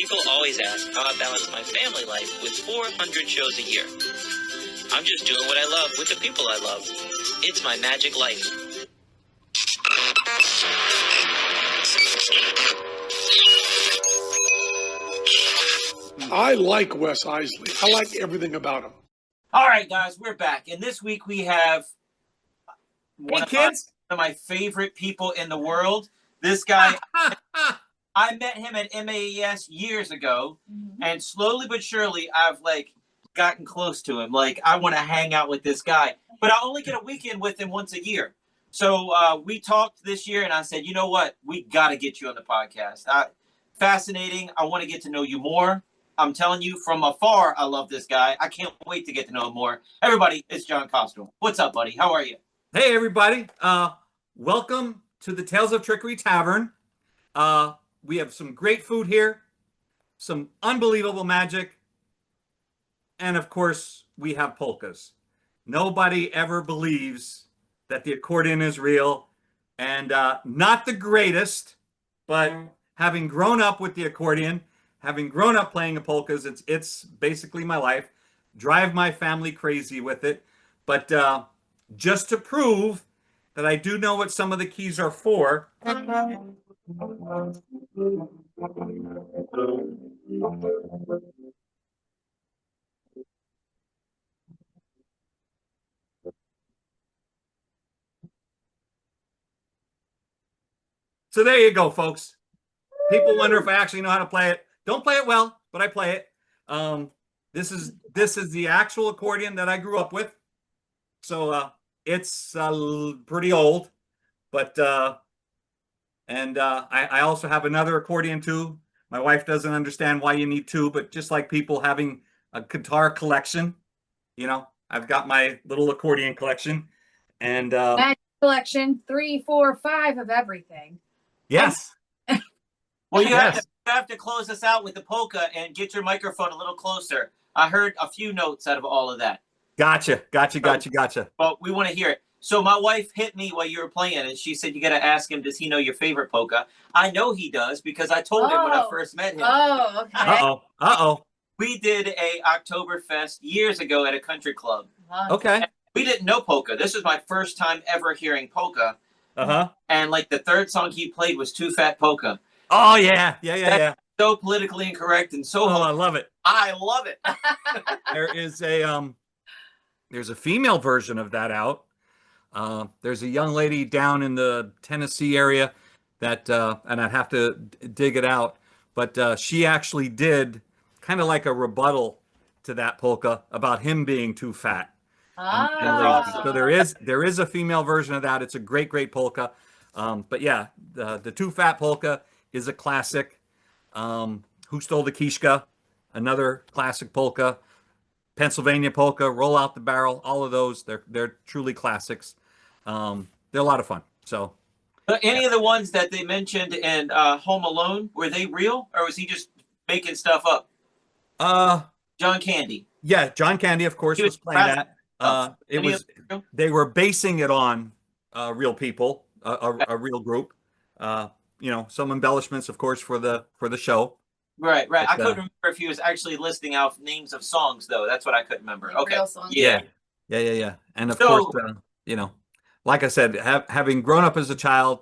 People always ask how I balance my family life with 400 shows a year. I'm just doing what I love with the people I love. It's my magic life. I like Wes Iseli. I like everything about him. All right, guys, we're back. And this week we have one of my favorite people in the world. This guy, I met him at MAES years ago, and slowly but surely I've gotten close to him. I want to hang out with this guy, but I only get a weekend with him once a year. So we talked this year, and I said, you know what? We got to get you on the podcast. Fascinating. I want to get to know you more. I'm telling you, from afar, I love this guy. I can't wait to get to know him more. Everybody, it's John Kostyal. What's up, buddy? How are you? Hey, everybody. Welcome to the Tales of Trickery Tavern. We have some great food here, some unbelievable magic, and of course, we have polkas. Nobody ever believes that the accordion is real, and not the greatest, but having grown up with the accordion, having grown up playing the polkas, it's basically my life. Drive my family crazy with it. But just to prove that I do know what some of the keys are for. So there you go, folks. People wonder if I actually know how to play it. Don't play it well, but I play it. This is the actual accordion that I grew up with. So it's pretty old, but I also have another accordion too. My wife doesn't understand why you need two, but just like people having a guitar collection, you know, I've got my little accordion collection, and magic collection, 3, 4, 5 of everything. Yes. Well, you have to close us out with the polka and get your microphone a little closer. I heard a few notes out of all of that. Gotcha. Well, we want to hear it. So my wife hit me while you were playing, and she said, you got to ask him, does he know your favorite polka? I know he does, because I told him when I first met him. Oh, okay. Uh-oh. We did a Oktoberfest years ago at a country club. Okay. And we didn't know polka. This was my first time ever hearing polka. Uh-huh. And the third song he played was Too Fat Polka. Oh, yeah. So politically incorrect and so... Oh, I love it. I love it. There's a female version of that out. There's a young lady down in the Tennessee area that, and I'd have to dig it out, but she actually did kind of like a rebuttal to that polka about him being too fat. And lazy. So there is a female version of that. It's a great polka. But yeah, the Too Fat polka is a classic. Who Stole the Kishka? Another classic polka. Pennsylvania polka, Roll Out the Barrel, all of those, they're truly classics. They're a lot of fun. So, any of the ones that they mentioned in Home Alone, were they real, or was he just making stuff up? John Candy. Yeah, John Candy, of course, was playing that. They were basing it on real people, a real group. Some embellishments, of course, for the show. Right. But, I couldn't remember if he was actually listing out names of songs, though. That's what I couldn't remember. Okay. Yeah. And of course, like I said, having grown up as a child,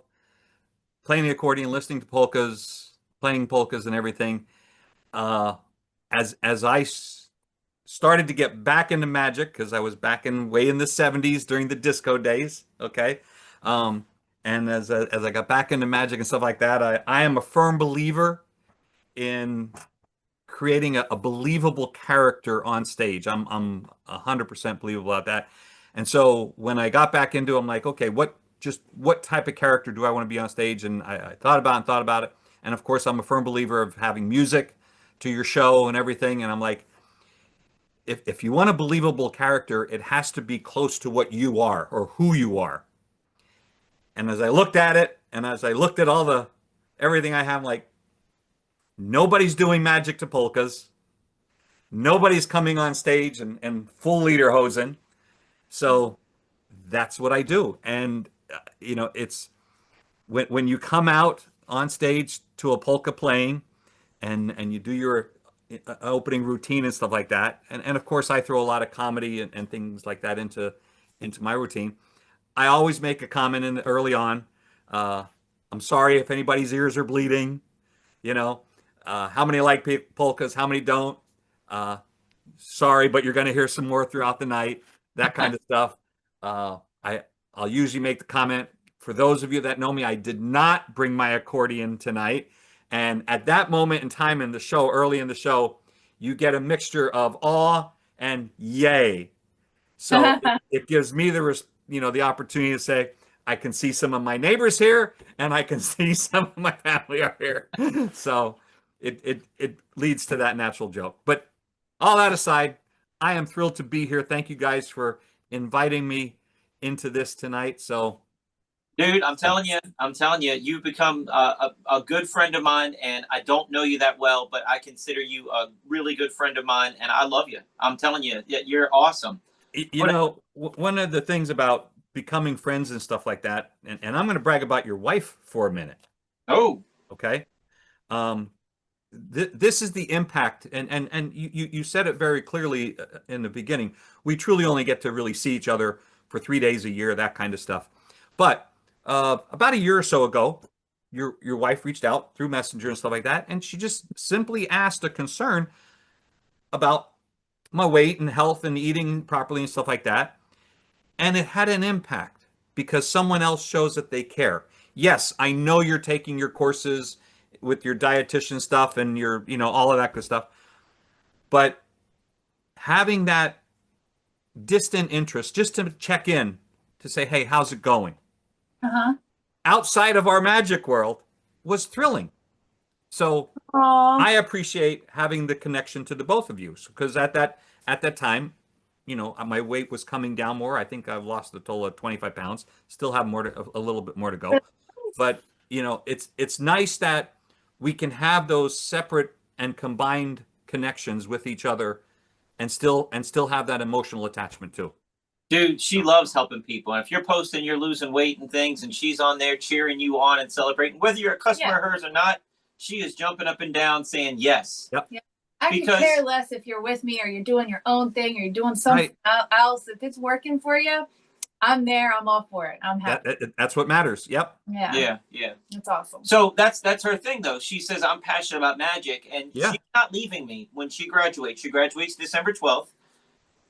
playing the accordion, listening to polkas, playing polkas and everything, as I started to get back into magic, because I was back way in the 70s during the disco days, okay? And as I got back into magic and stuff like that, I am a firm believer in creating a believable character on stage. I'm 100% believable about that. And so when I got back into it, I'm like, okay, what type of character do I want to be on stage? And I thought about it. And of course, I'm a firm believer of having music to your show and everything. And I'm like, if you want a believable character, it has to be close to what you are or who you are. And as I looked at it, and as I looked at everything I have, like, nobody's doing magic to polkas. Nobody's coming on stage and full lederhosen. So that's what I do. And, it's when you come out on stage to a polka playing and you do your opening routine and stuff like that. And of course, I throw a lot of comedy and things like that into my routine. I always make a comment in early on. Uh, I'm sorry if anybody's ears are bleeding. You know, how many like polkas? How many don't? Uh, Sorry, but you're going to hear some more throughout the night. That kind of stuff. Uh, I I'll usually make the comment. For those of you that know me, I did not bring my accordion tonight. And at that moment in time in the show, early in the show, you get a mixture of awe and yay. So it gives me the opportunity to say, I can see some of my neighbors here, and I can see some of my family are here. So it leads to that natural joke. But all that aside, I am thrilled to be here. Thank you guys for inviting me into this tonight. So, Dude, I'm telling you, you've become a good friend of mine, and I don't know you that well, but I consider you a really good friend of mine, and I love you. I'm telling you, you're awesome. one of the things about becoming friends and stuff like that, and I'm going to brag about your wife for a minute. Oh, Okay. Um, this is the impact, and you said it very clearly in the beginning. We truly only get to really see each other for 3 days a year, that kind of stuff. But about a year or so ago, your wife reached out through Messenger and stuff like that, and she just simply asked a concern about my weight and health and eating properly and stuff like that. And it had an impact because someone else shows that they care. Yes, I know you're taking your courses with your dietitian stuff and your, all of that good stuff. But having that distant interest just to check in to say, hey, how's it going? Uh-huh. Outside of our magic world was thrilling. So Aw. I appreciate having the connection to the both of you because at that time, my weight was coming down more. I think I've lost a total of 25 pounds. Still have a little bit more to go. But, it's nice that we can have those separate and combined connections with each other and still have that emotional attachment too. dude, she loves helping people. And if you're posting you're losing weight and things, and she's on there cheering you on and celebrating, whether you're a customer of hers or not, she is jumping up and down saying yes. Yep. Yeah. I could care less if you're with me or you're doing your own thing or you're doing something else. If it's working for you, I'm there. I'm all for it. I'm happy. That's what matters. Yep. Yeah. That's awesome. So that's her thing, though. She says, I'm passionate about magic, and she's not leaving me when she graduates. She graduates December 12th,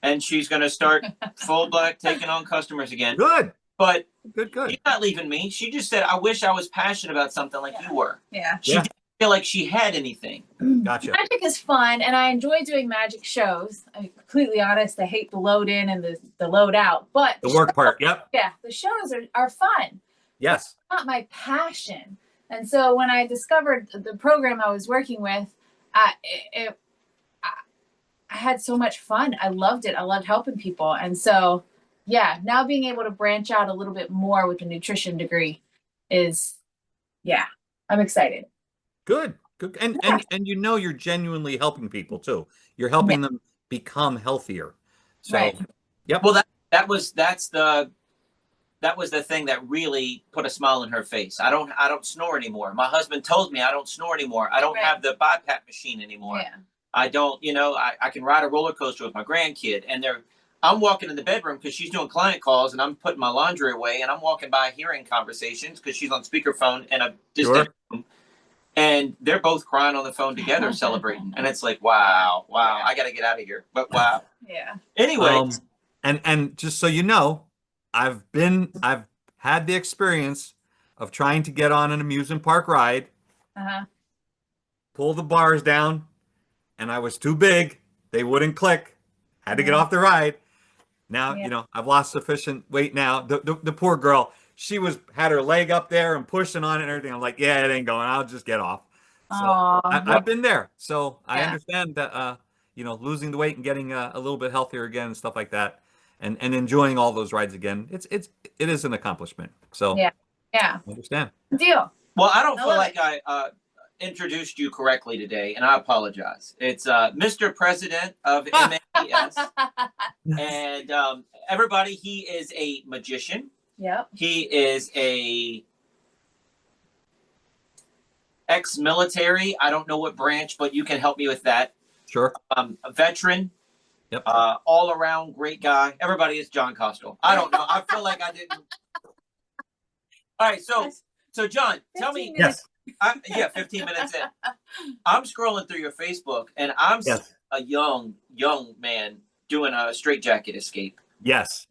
and she's going to start full black taking on customers again. Good. But good. She's not leaving me. She just said, I wish I was passionate about something like you were. Yeah. She didn't feel like she had anything. Gotcha. Magic is fun, and I enjoy doing magic shows. I'm completely honest. I hate the load in and the load out, but the work part. Yep. Yeah, the shows are fun. Yes. It's not my passion. And so when I discovered the program I was working with, I had so much fun. I loved it. I loved helping people. And so, now being able to branch out a little bit more with the nutrition degree is, I'm excited. Good. And you're genuinely helping people too. You're helping them become healthier. So, right. Yep. Well, that was the thing that really put a smile on her face. I don't snore anymore. My husband told me I don't snore anymore. I don't have the BiPAP machine anymore. Yeah. I don't, I can ride a roller coaster with my grandkid, and I'm walking in the bedroom because she's doing client calls, and I'm putting my laundry away, and I'm walking by hearing conversations because she's on speakerphone in a distant room, and they're both crying on the phone together celebrating, and it's like, wow, I got to get out of here. But wow. Yeah. Anyway, and just so you know, I've had the experience of trying to get on an amusement park ride, pull the bars down, and I was too big. They wouldn't click. Had to get off the ride. Now, I've lost sufficient weight now. The poor girl, she had her leg up there and pushing on it and everything. I'm like, it ain't going. I'll just get off. So I've been there. So I understand that, losing the weight and getting a little bit healthier again and stuff like that. And enjoying all those rides again. It is an accomplishment. So I understand. Deal. Well, I don't feel like I introduced you correctly today, and I apologize. It's Mr. President of MAS, and everybody. He is a magician. Yep. He is a ex-military. I don't know what branch, but you can help me with that. Sure. A veteran. Yep. All around great guy. Everybody is John Kostyal. I don't know. I feel like I didn't. All right, so John, tell me. Yes. 15 minutes in. I'm scrolling through your Facebook, and I'm seeing a young man doing a straitjacket escape. Yes.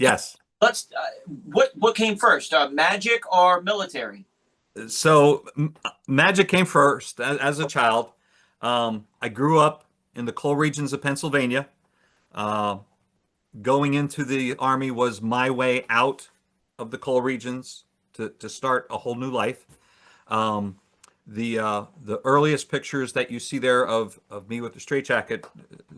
Let's. What came first, magic or military? So magic came first as a child. I grew up in the coal regions of Pennsylvania. Going into the Army was my way out of the coal regions to start a whole new life. The earliest pictures that you see there of me with the straitjacket,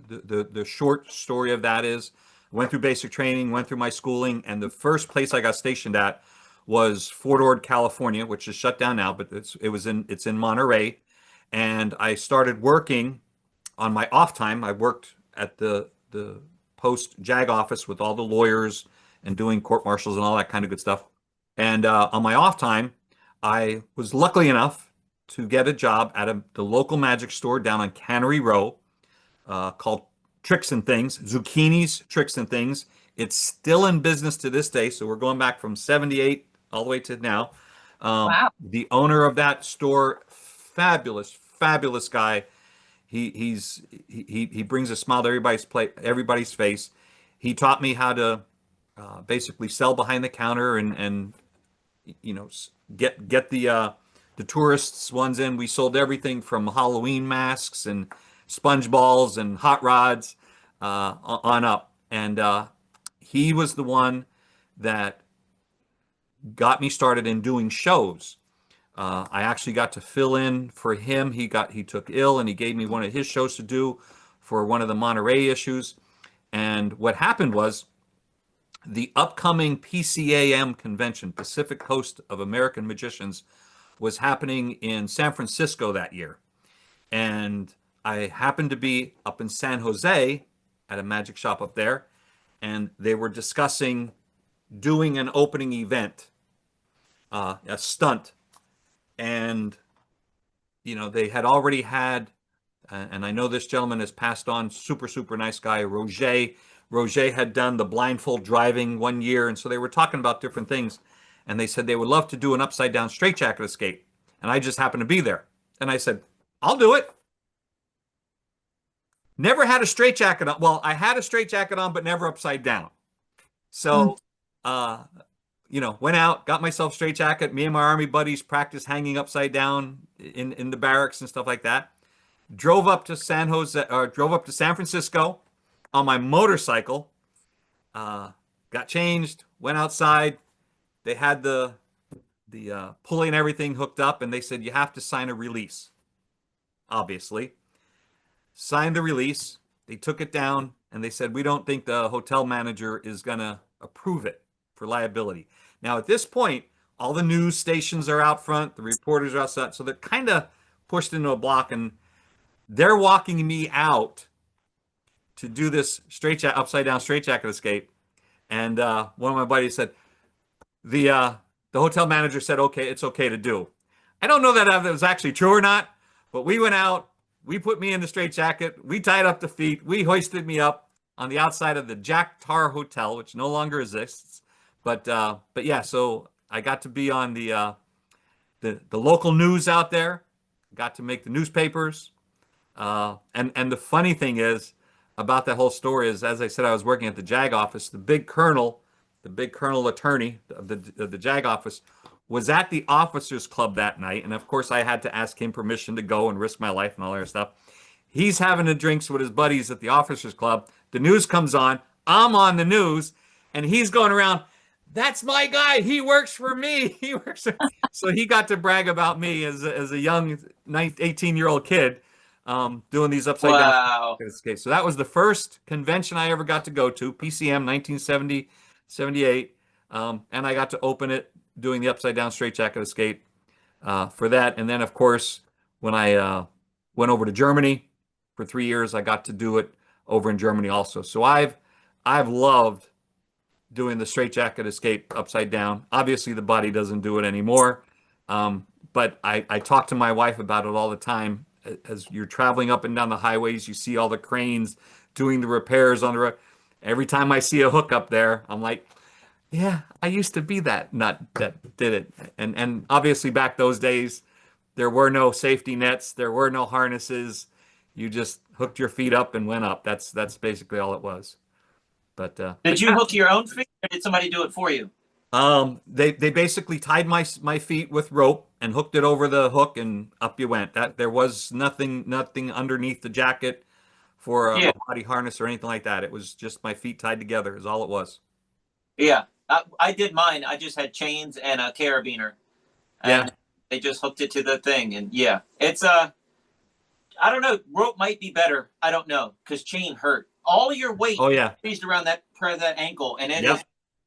the short story of that is I went through basic training, went through my schooling, and the first place I got stationed at was Fort Ord, California, which is shut down now, but it's in Monterey. And I started working on my off time. I worked at the post JAG office with all the lawyers and doing court martials and all that kind of good stuff. And on my off time, I was lucky enough to get a job at the local magic store down on Cannery Row called Tricks and Things, Zucchini's Tricks and Things. It's still in business to this day. So we're going back from 78 all the way to now. Wow. The owner of that store, fabulous guy. He brings a smile to everybody's face. He taught me how to basically sell behind the counter and get the tourists ones in. We sold everything from Halloween masks and sponge balls and hot rods on up. And he was the one that got me started in doing shows. I actually got to fill in for him. He took ill and he gave me one of his shows to do for one of the Monterey issues. And what happened was the upcoming PCAM convention, Pacific Coast of American Magicians, was happening in San Francisco that year. And I happened to be up in San Jose at a magic shop up there, and they were discussing doing an opening event, a stunt. And, they had already had, and I know this gentleman has passed on, super nice guy, Roger. Roger had done the blindfold driving one year, and so they were talking about different things. And they said they would love to do an upside down straitjacket escape. And I just happened to be there. And I said, I'll do it. Never had a straitjacket on. Well, I had a straitjacket on, but never upside down. So, went out, got myself straitjacket. Me and my Army buddies practiced hanging upside down in the barracks and stuff like that. Drove up to San Francisco on my motorcycle. Got changed, went outside. They had the pulley and everything hooked up, and they said you have to sign a release. Obviously, signed the release. They took it down, and they said we don't think the hotel manager is gonna approve it for liability. Now, at this point, all the news stations are out front, the reporters are outside, so they're kind of pushed into a block, and they're walking me out to do this upside down straitjacket escape. And one of my buddies said, the hotel manager said, okay, it's okay to do. I don't know that was actually true or not, but we went out, we put me in the straitjacket, we tied up the feet, we hoisted me up on the outside of the Jack Tar Hotel, which no longer exists. But yeah, so I got to be on the local news out there, got to make the newspapers. And the funny thing is about that whole story is, as I said, I was working at the JAG office. The big colonel attorney of the JAG office was at the officers club that night. And of course I had to ask him permission to go and risk my life and all that stuff. He's having a drinks with his buddies at the officers club. The news comes on. I'm on the news, and he's going around, that's my guy. He works for me. So he got to brag about me as a young 18-year-old kid doing these upside down escapes. So that was the first convention I ever got to go to, PCM 1970, 78. And I got to open it doing the upside down straitjacket escape for that. And then, of course, when I went over to Germany for 3 years, I got to do it over in Germany also. So I've loved doing the straitjacket escape upside down. Obviously, the body doesn't do it anymore. but I talk to my wife about it all the time. As you're traveling up and down the highways, you see all the cranes doing the repairs on the road. Every time I see a hook up there, I'm like, yeah, I used to be that nut that did it. And obviously back those days, there were no safety nets, there were no harnesses. You just hooked your feet up and went up. That's basically all it was. Did you hook your own feet, or did somebody do it for you? They basically tied my feet with rope and hooked it over the hook, and up you went. That there was nothing underneath the jacket for Yeah, a body harness or anything like that. It was just my feet tied together is all it was. yeah. I did mine. I just had chains and a carabiner, Yeah. and they just hooked it to the thing. And yeah, it's I don't know. Rope might be better. I don't know, because chain hurt. All your weight Oh yeah. raised around that ankle, and it is.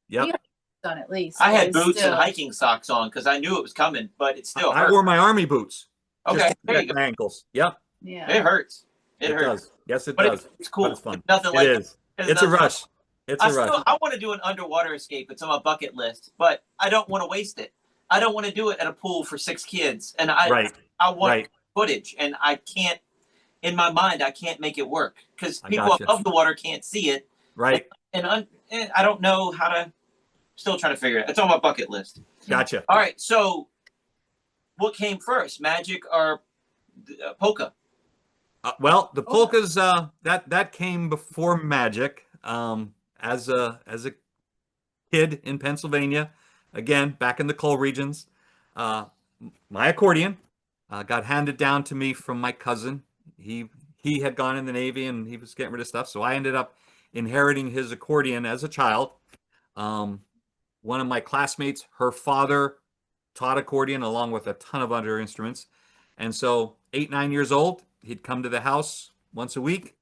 Yep. Yep. On at least. I had It is boots and still- hiking socks on because I knew it was coming, but it still I hurt. wore my army boots. Okay, Just to there you protect go. my ankles. Yep. Yeah. It hurts. It hurts. Does. Yes, it But does. it's cool. But it's fun. It's nothing It like is. It's It's a nothing- rush. It's a rush. I want to do an underwater escape. It's on my bucket list, but I don't want to waste it. I don't want to do it at a pool for 6 kids, and I want Right. footage, and I can't. In my mind, I can't make it work because I people gotcha. above the water can't see it, Right. and I don't know how to. Still trying to figure it. It's on my bucket list. Gotcha. All right, so what came first, magic or polka? Well, the polkas that came before magic. As a kid in Pennsylvania, again back in the coal regions, uh, my accordion got handed down to me from my cousin. He had gone in the Navy and he was getting rid of stuff, so I ended up inheriting his accordion as a child. One of my classmates, her father taught accordion along with a ton of other instruments. And so 8, 9 years old, he'd come to the house once a week.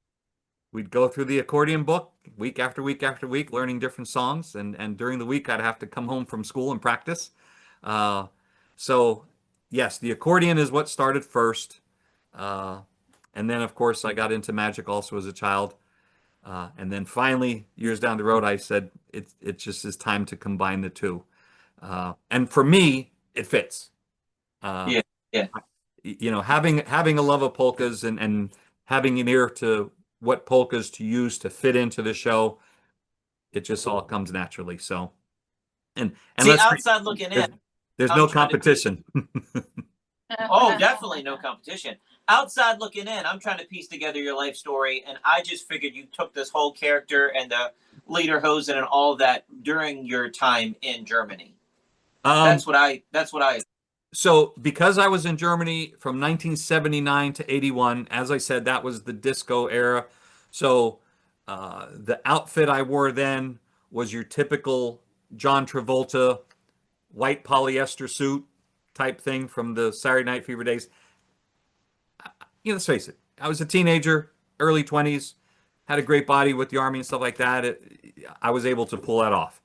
We'd go through the accordion book week after week after week, learning different songs. And during the week, I'd have to come home from school and practice. So yes, the accordion is what started first. And then, of course, I got into magic also as a child. And then finally, years down the road, I said, it just is time to combine the two. And for me, it fits. Yeah. You know, having a love of polkas and having an ear to what polkas to use to fit into the show, it just all comes naturally. So, and See, outside looking in, there's I'm no trying to- competition. Oh, definitely no competition. Outside looking in, I'm trying to piece together your life story, and I just figured you took this whole character and the lederhosen and all that during your time in Germany. That's what I. So because I was in Germany from 1979 to 81, as I said, that was the disco era. So the outfit I wore then was your typical John Travolta white polyester suit type thing from the Saturday Night Fever days. You know, let's face it, I was a teenager, early 20s, had a great body with the Army and stuff like that. I was able to pull that off.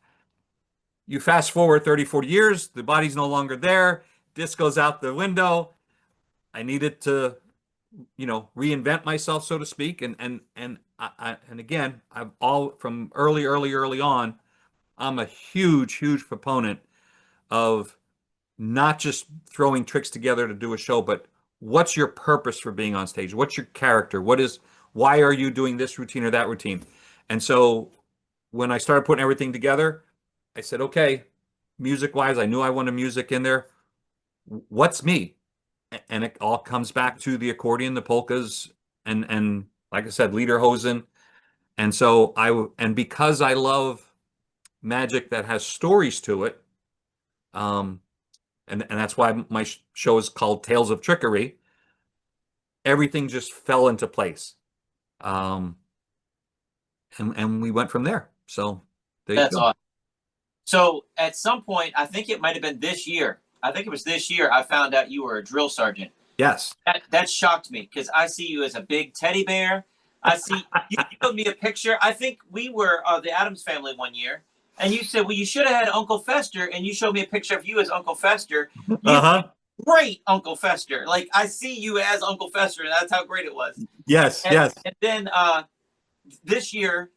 You fast forward 30, 40 years, the body's no longer there, disco's out the window. I needed to, you know, reinvent myself, so to speak. And again, I've all from early on, I'm a huge proponent of not just throwing tricks together to do a show, but what's your purpose for being on stage? What's your character? Why are you doing this routine or that routine? And so when I started putting everything together, I said, okay, music wise, I knew I wanted music in there. What's me? And it all comes back to the accordion, the polkas, and like I said, lederhosen. And so because I love magic that has stories to it, and that's why my show is called Tales of Trickery. Everything just fell into place, and we went from there. So there you That's go. awesome. So at some point, I think it might have been this year. I think it was this year. I found out you were a drill sergeant. Yes. That shocked me because I see you as a big teddy bear. I see you showed me a picture. I think we were the Addams Family one year, and you said, "Well, you should have had Uncle Fester," and you showed me a picture of you as Uncle Fester. Great Uncle Fester. Like I see you as Uncle Fester, and that's how great it was. Yes. Yes. And then this year,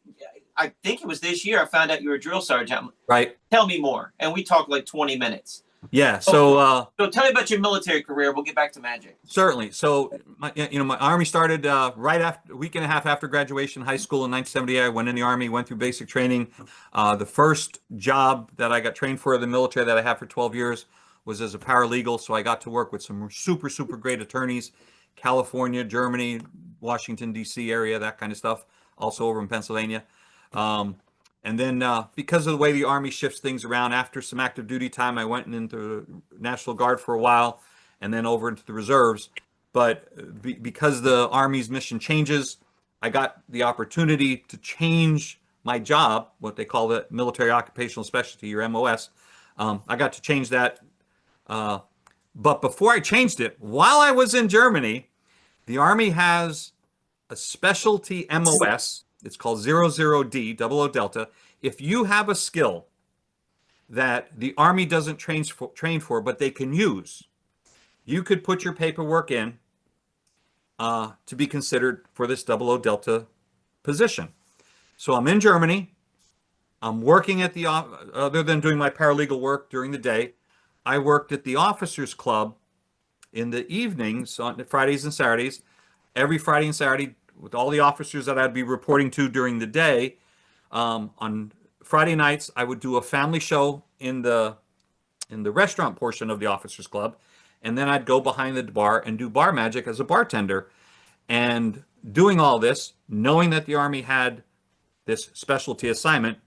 I think it was this year, I found out you were a drill sergeant. Right. Tell me more. And we talked like 20 minutes. Yeah. So tell me about your military career. We'll get back to magic. Certainly. So, my Army started right after a week and a half after graduation high school in 1978. I went in the Army, went through basic training. The first job that I got trained for in the military that I had for 12 years was as a paralegal. So I got to work with some super, super great attorneys, California, Germany, Washington, D.C. area, that kind of stuff. Also over in Pennsylvania. And then because of the way the Army shifts things around, after some active duty time, I went into the National Guard for a while and then over into the reserves. But because the Army's mission changes, I got the opportunity to change my job, what they call the military occupational specialty, or MOS. I got to change that. But before I changed it, while I was in Germany, the Army has a specialty MOS. It's called 00D, double O Delta. If you have a skill that the Army doesn't train for, but they can use, you could put your paperwork in to be considered for this double O Delta position. So I'm in Germany. I'm working at the, other than doing my paralegal work during the day, I worked at the officers club in the evenings on Fridays and Saturdays. Every Friday and Saturday, with all the officers that I'd be reporting to during the day. On Friday nights, I would do a family show in the restaurant portion of the officers club, and then I'd go behind the bar and do bar magic as a bartender. And doing all this, knowing that the Army had this specialty assignment,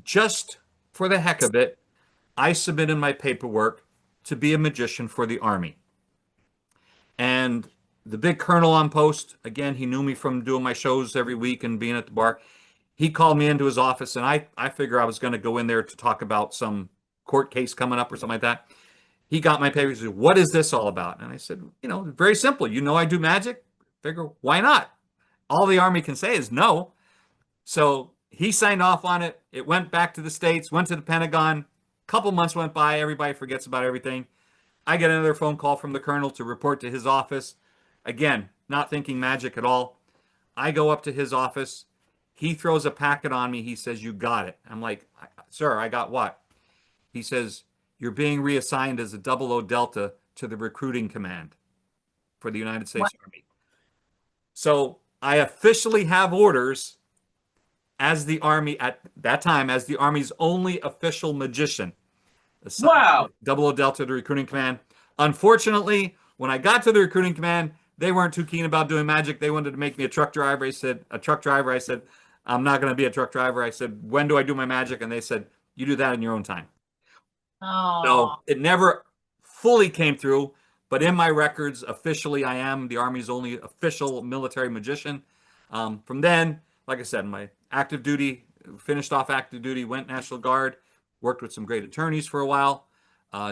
just for the heck of it, I submitted my paperwork to be a magician for the Army. And the big colonel on post, again, he knew me from doing my shows every week and being at the bar. He called me into his office, and I figure I was going to go in there to talk about some court case coming up or something like that. He got my papers. He said, "What is this all about?" And I said, very simple. I do magic. Figure, why not? All the Army can say is no. So he signed off on it. It went back to the States, went to the Pentagon. A couple months went by. Everybody forgets about everything. I get another phone call from the colonel to report to his office. Again, not thinking magic at all. I go up to his office. He throws a packet on me. He says, "You got it." I'm like, "Sir, I got what?" He says, "You're being reassigned as a double O Delta to the recruiting command for the United States Army." So I officially have orders as the Army at that time, as the Army's only official magician. Wow. Double O Delta to the recruiting command. Unfortunately, when I got to the recruiting command, they weren't too keen about doing magic. They wanted to make me a truck driver. I said, "I'm not going to be a truck driver." I said, "When do I do my magic?" And they said, "You do that in your own time." Oh. So it never fully came through, but in my records, officially, I am the Army's only official military magician. From then, like I said, my active duty, finished off active duty, went National Guard, worked with some great attorneys for a while,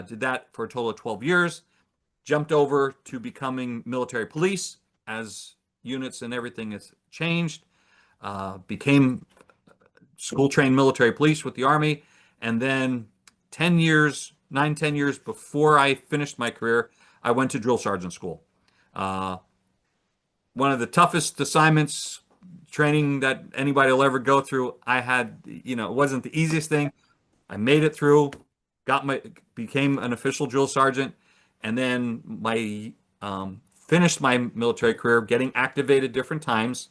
did that for a total of 12 years, jumped over to becoming military police as units and everything has changed, became school-trained military police with the Army, and then 10 years before I finished my career, I went to drill sergeant school. One of the toughest assignments, training that anybody will ever go through. I had, it wasn't the easiest thing. I made it through, became an official drill sergeant, and then finished my military career getting activated different times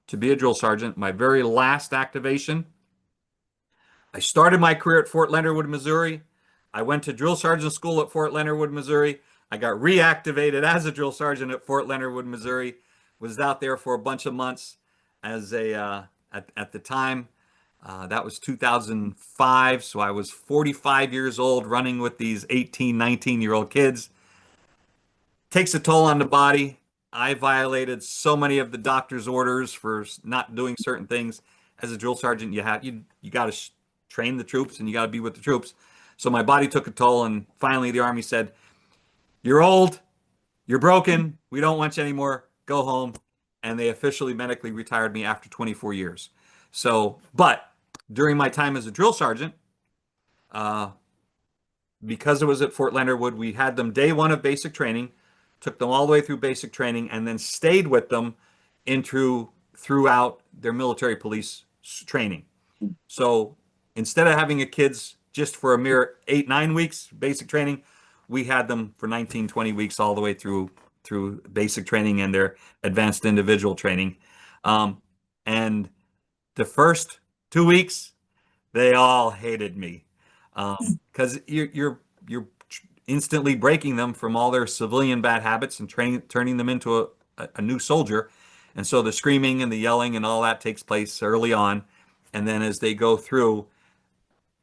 to be a drill sergeant. My very last activation, I started my career at Fort Leonard Wood, Missouri. I went to drill sergeant school at Fort Leonard Wood, Missouri. I got reactivated as a drill sergeant at Fort Leonard Wood, Missouri. Was out there for a bunch of months as at the time. That was 2005. So I was 45 years old running with these 18, 19-year-old kids. Takes a toll on the body. I violated so many of the doctor's orders for not doing certain things. As a drill sergeant, you got to train the troops and you got to be with the troops. So my body took a toll, and finally the Army said, "You're old, you're broken, we don't want you anymore, go home." And they officially medically retired me after 24 years. So, but during my time as a drill sergeant, because it was at Fort Leonard Wood, we had them day one of basic training, took them all the way through basic training, and then stayed with them throughout their military police training. So instead of having a kids just for a mere 8, 9 weeks basic training. We had them for 19, 20 weeks all the way through basic training and their advanced individual training. And the first 2 weeks, they all hated me because you're instantly breaking them from all their civilian bad habits and turning them into a new soldier. And so the screaming and the yelling and all that takes place early on. And then as they go through,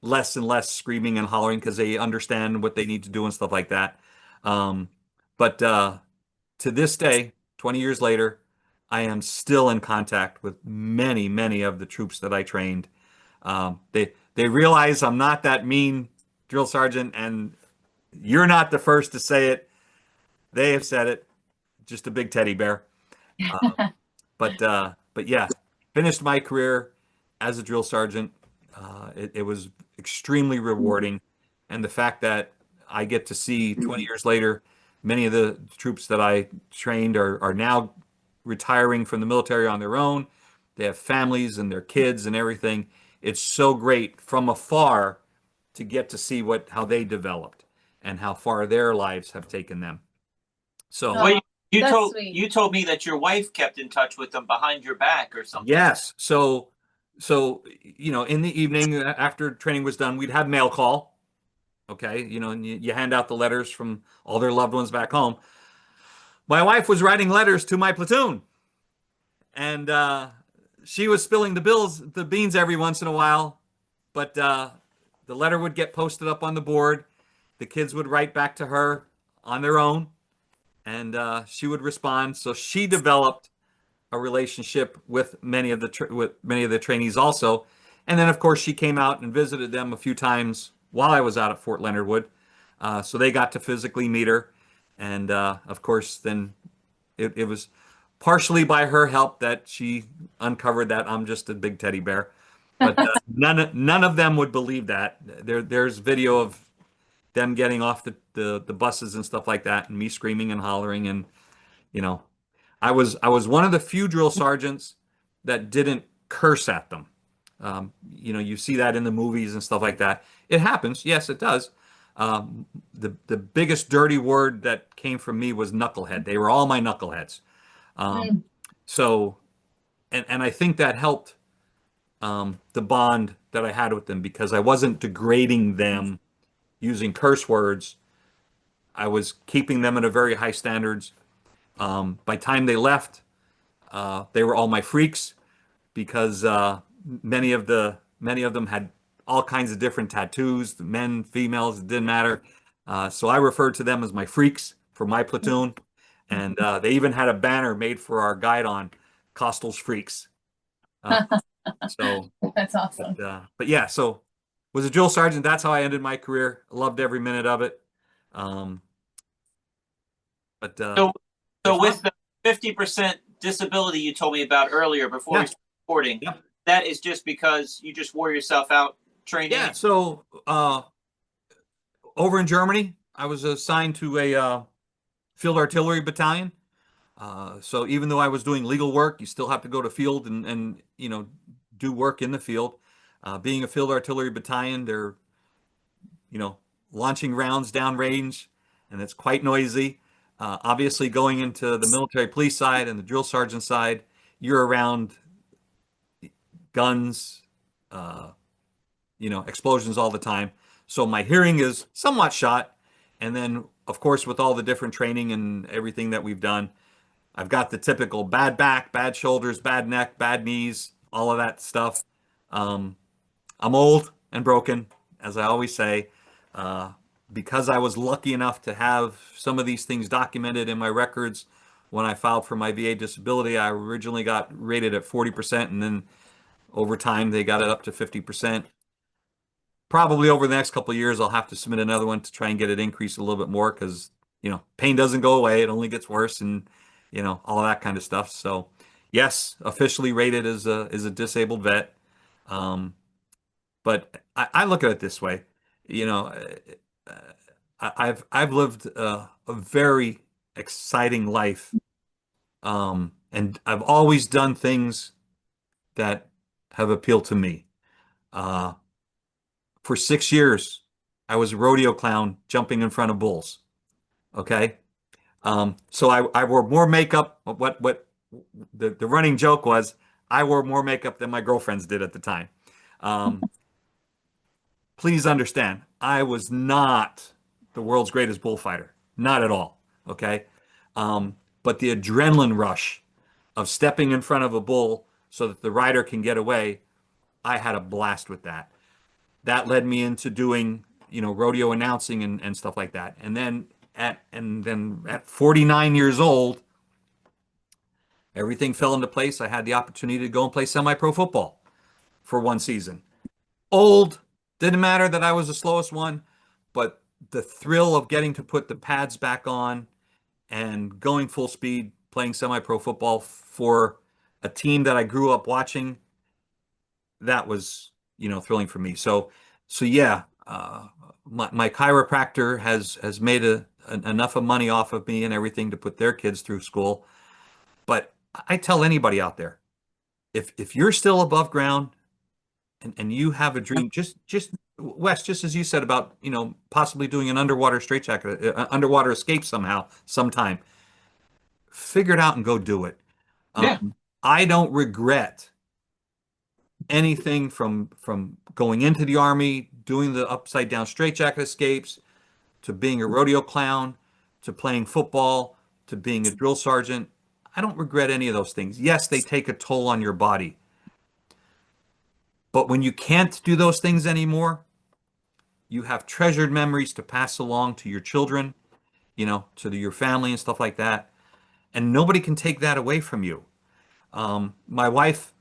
less and less screaming and hollering because they understand what they need to do and stuff like that. But to this day, 20 years later, I am still in contact with many, many of the troops that I trained. They realize I'm not that mean drill sergeant, and you're not the first to say it. They have said it. Just a big teddy bear. But yeah, finished my career as a drill sergeant. It was extremely rewarding, and the fact that I get to see 20 years later, many of the troops that I trained are now retiring from the military on their own. They have families and their kids and everything. It's so great from afar to get to see how they developed and how far their lives have taken them. So Well, That's sweet. you told me that your wife kept in touch with them behind your back or something. yes, so in the evening after training was done, we'd have mail call. Okay, and you hand out the letters from all their loved ones back home. My wife was writing letters to my platoon, and she was spilling the beans every once in a while, but the letter would get posted up on the board. The kids would write back to her on their own, and she would respond. So she developed a relationship with many of the trainees also, and then of course she came out and visited them a few times while I was out at Fort Leonard Wood, so they got to physically meet her, and of course then it was partially by her help that she uncovered that I'm just a big teddy bear, but none of them would believe that. There's video of them getting off the buses and stuff like that, and me screaming and hollering, and I was one of the few drill sergeants that didn't curse at them. You see that in the movies and stuff like that. It happens, yes, it does. The biggest dirty word that came from me was knucklehead. They were all my knuckleheads. So, and I think that helped the bond that I had with them because I wasn't degrading them using curse words. I was keeping them at a very high standards. By time they left, they were all my freaks because many of them had all kinds of different tattoos, men, females, it didn't matter. So I referred to them as my freaks for my platoon, and they even had a banner made for our guidon, Kostyal's Freaks. So That's awesome. but yeah, so was a drill sergeant. That's how I ended my career. Loved every minute of it. But So with the 50% disability you told me about earlier before we started recording, that is just because you just wore yourself out training? Yeah, so over in Germany, I was assigned to a field artillery battalion. So even though I was doing legal work, you still have to go to field and do work in the field. Being a field artillery battalion, they're launching rounds downrange, and it's quite noisy. Obviously, going into the military police side and the drill sergeant side, you're around guns, explosions all the time. So my hearing is somewhat shot. And then, of course, with all the different training and everything that we've done, I've got the typical bad back, bad shoulders, bad neck, bad knees, all of that stuff. I'm old and broken, as I always say. Because I was lucky enough to have some of these things documented in my records when I filed for my VA disability, I originally got rated at 40%, and then over time they got it up to 50%. Probably over the next couple of years, I'll have to submit another one to try and get it increased a little bit more because, pain doesn't go away. It only gets worse, and, all of that kind of stuff. So yes, officially rated as a disabled vet. But I look at it this way, I've lived a very exciting life, and I've always done things that have appealed to me. For 6 years, I was a rodeo clown jumping in front of bulls. Okay. So I wore more makeup. What the running joke was, I wore more makeup than my girlfriends did at the time. Um, please understand, I was not the world's greatest bullfighter. Not at all. Okay. But the adrenaline rush of stepping in front of a bull so that the rider can get away, I had a blast with that. That led me into doing, rodeo announcing and stuff like that. And then at 49 years old, everything fell into place. I had the opportunity to go and play semi-pro football for one season. Old, didn't matter that I was the slowest one, but the thrill of getting to put the pads back on and going full speed, playing semi-pro football for a team that I grew up watching, that was, thrilling for me. So yeah, my chiropractor has made enough of money off of me and everything to put their kids through school. But I tell anybody out there, if you're still above ground and you have a dream, just Wes, just as you said about, possibly doing an underwater straitjacket, underwater escape sometime, figure it out and go do it. Yeah. I don't regret anything from going into the army, doing the upside down straitjacket escapes, to being a rodeo clown, to playing football, to being a drill sergeant. I don't regret any of those things. Yes, they take a toll on your body. But when you can't do those things anymore, you have treasured memories to pass along to your children, your family and stuff like that. And nobody can take that away from you. My wife,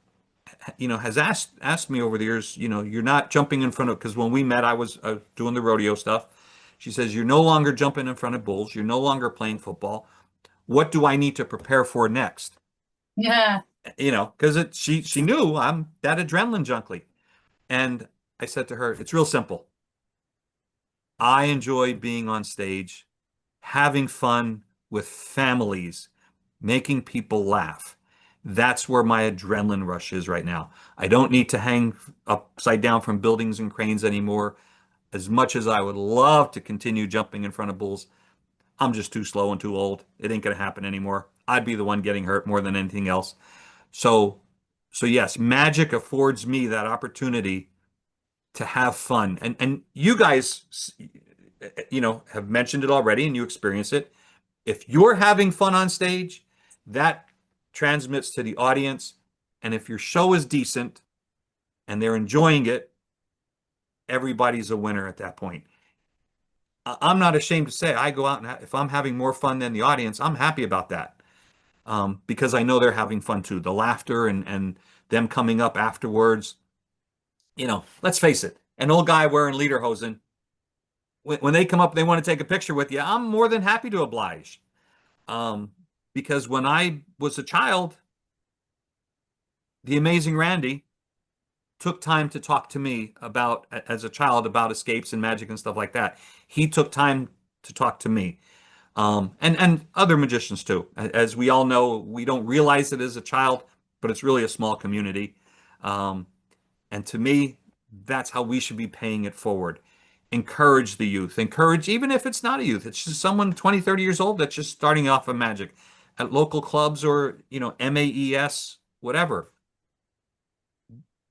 has asked me over the years, you're not jumping in front of, because when we met, I was doing the rodeo stuff. She says, you're no longer jumping in front of bulls. You're no longer playing football. What do I need to prepare for next? Yeah. Because she knew I'm that adrenaline junkie. And I said to her, it's real simple. I enjoy being on stage, having fun with families, making people laugh. That's where my adrenaline rush is right now. I don't need to hang upside down from buildings and cranes anymore. As much as I would love to continue jumping in front of bulls, I'm just too slow and too old. It ain't going to happen anymore. I'd be the one getting hurt more than anything else. So yes, magic affords me that opportunity to have fun. And you guys, have mentioned it already and you experience it. If you're having fun on stage, that transmits to the audience. And if your show is decent and they're enjoying it, everybody's a winner at that point. I'm not ashamed to say I go out and if I'm having more fun than the audience, I'm happy about that. Because I know they're having fun too. The laughter and them coming up afterwards. Let's face it, an old guy wearing lederhosen, when they come up, they want to take a picture with you. I'm more than happy to oblige. Because when I was a child, the amazing Randy took time to talk to me as a child, about escapes and magic and stuff like that. He took time to talk to me. And other magicians too. As we all know, we don't realize it as a child, but it's really a small community. And to me, that's how we should be paying it forward. Encourage the youth. Encourage, even if it's not a youth, it's just someone 20, 30 years old that's just starting off in magic at local clubs or, MAES, whatever.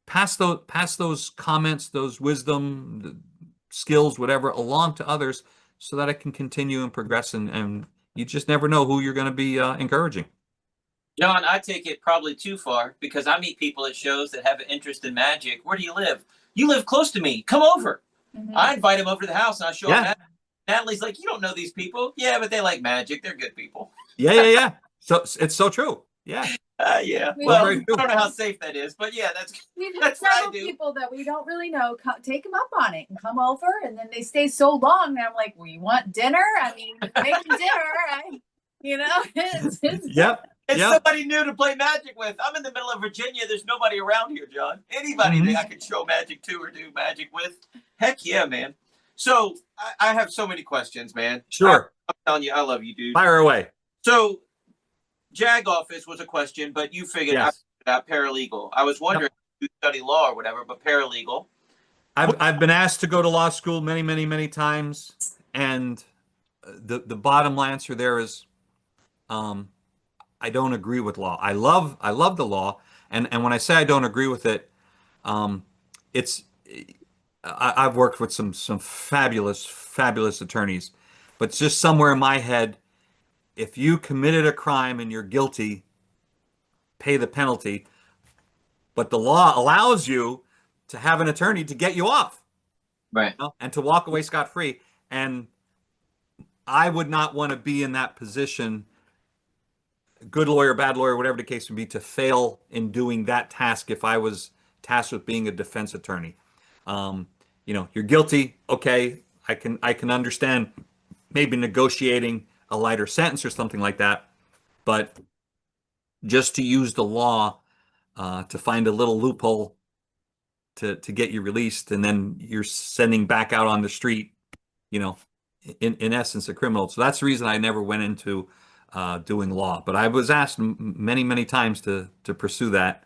Pass those comments, those wisdom, skills, whatever, along to others so that it can continue and progress. And you just never know who you're going to be encouraging. John, I take it probably too far because I meet people at shows that have an interest in magic. Where do you live? You live close to me. Come over. Mm-hmm. I invite them over to the house and I show them magic. Natalie's like, you don't know these people. Yeah, but they like magic. They're good people. Yeah. So it's so true. Yeah. Yeah. Well, I don't know how safe that is, but yeah, that's several people that we don't really know. Take them up on it and come over, and then they stay so long. And I'm like, well, you want dinner? I mean, making dinner. It's yep. It's somebody new to play magic with. I'm in the middle of Virginia. There's nobody around here, John. Anybody that I could show magic to or do magic with. Heck yeah, man. So I have so many questions, man. Sure. I'm telling you, I love you, dude. Fire away. So JAG office was a question, but you figured out paralegal. I was wondering if you study law or whatever, but paralegal. I've been asked to go to law school many, many, many times, and the bottom line answer there is, um, I don't agree with law. I love the law, and when I say I don't agree with it, um, it's I've worked with some fabulous, fabulous attorneys, but it's just somewhere in my head, if you committed a crime and you're guilty, pay the penalty. But the law allows you to have an attorney to get you off, Right. and to walk away scot-free. And I would not want to be in that position, good lawyer, bad lawyer, whatever the case would be, to fail in doing that task if I was tasked with being a defense attorney. Um, you're guilty. Okay, I can understand maybe negotiating a lighter sentence or something like that, but just to use the law to find a little loophole to get you released, and then you're sending back out on the street, you know, in essence, a criminal. So that's the reason I never went into doing law. But I was asked many, many times to pursue that.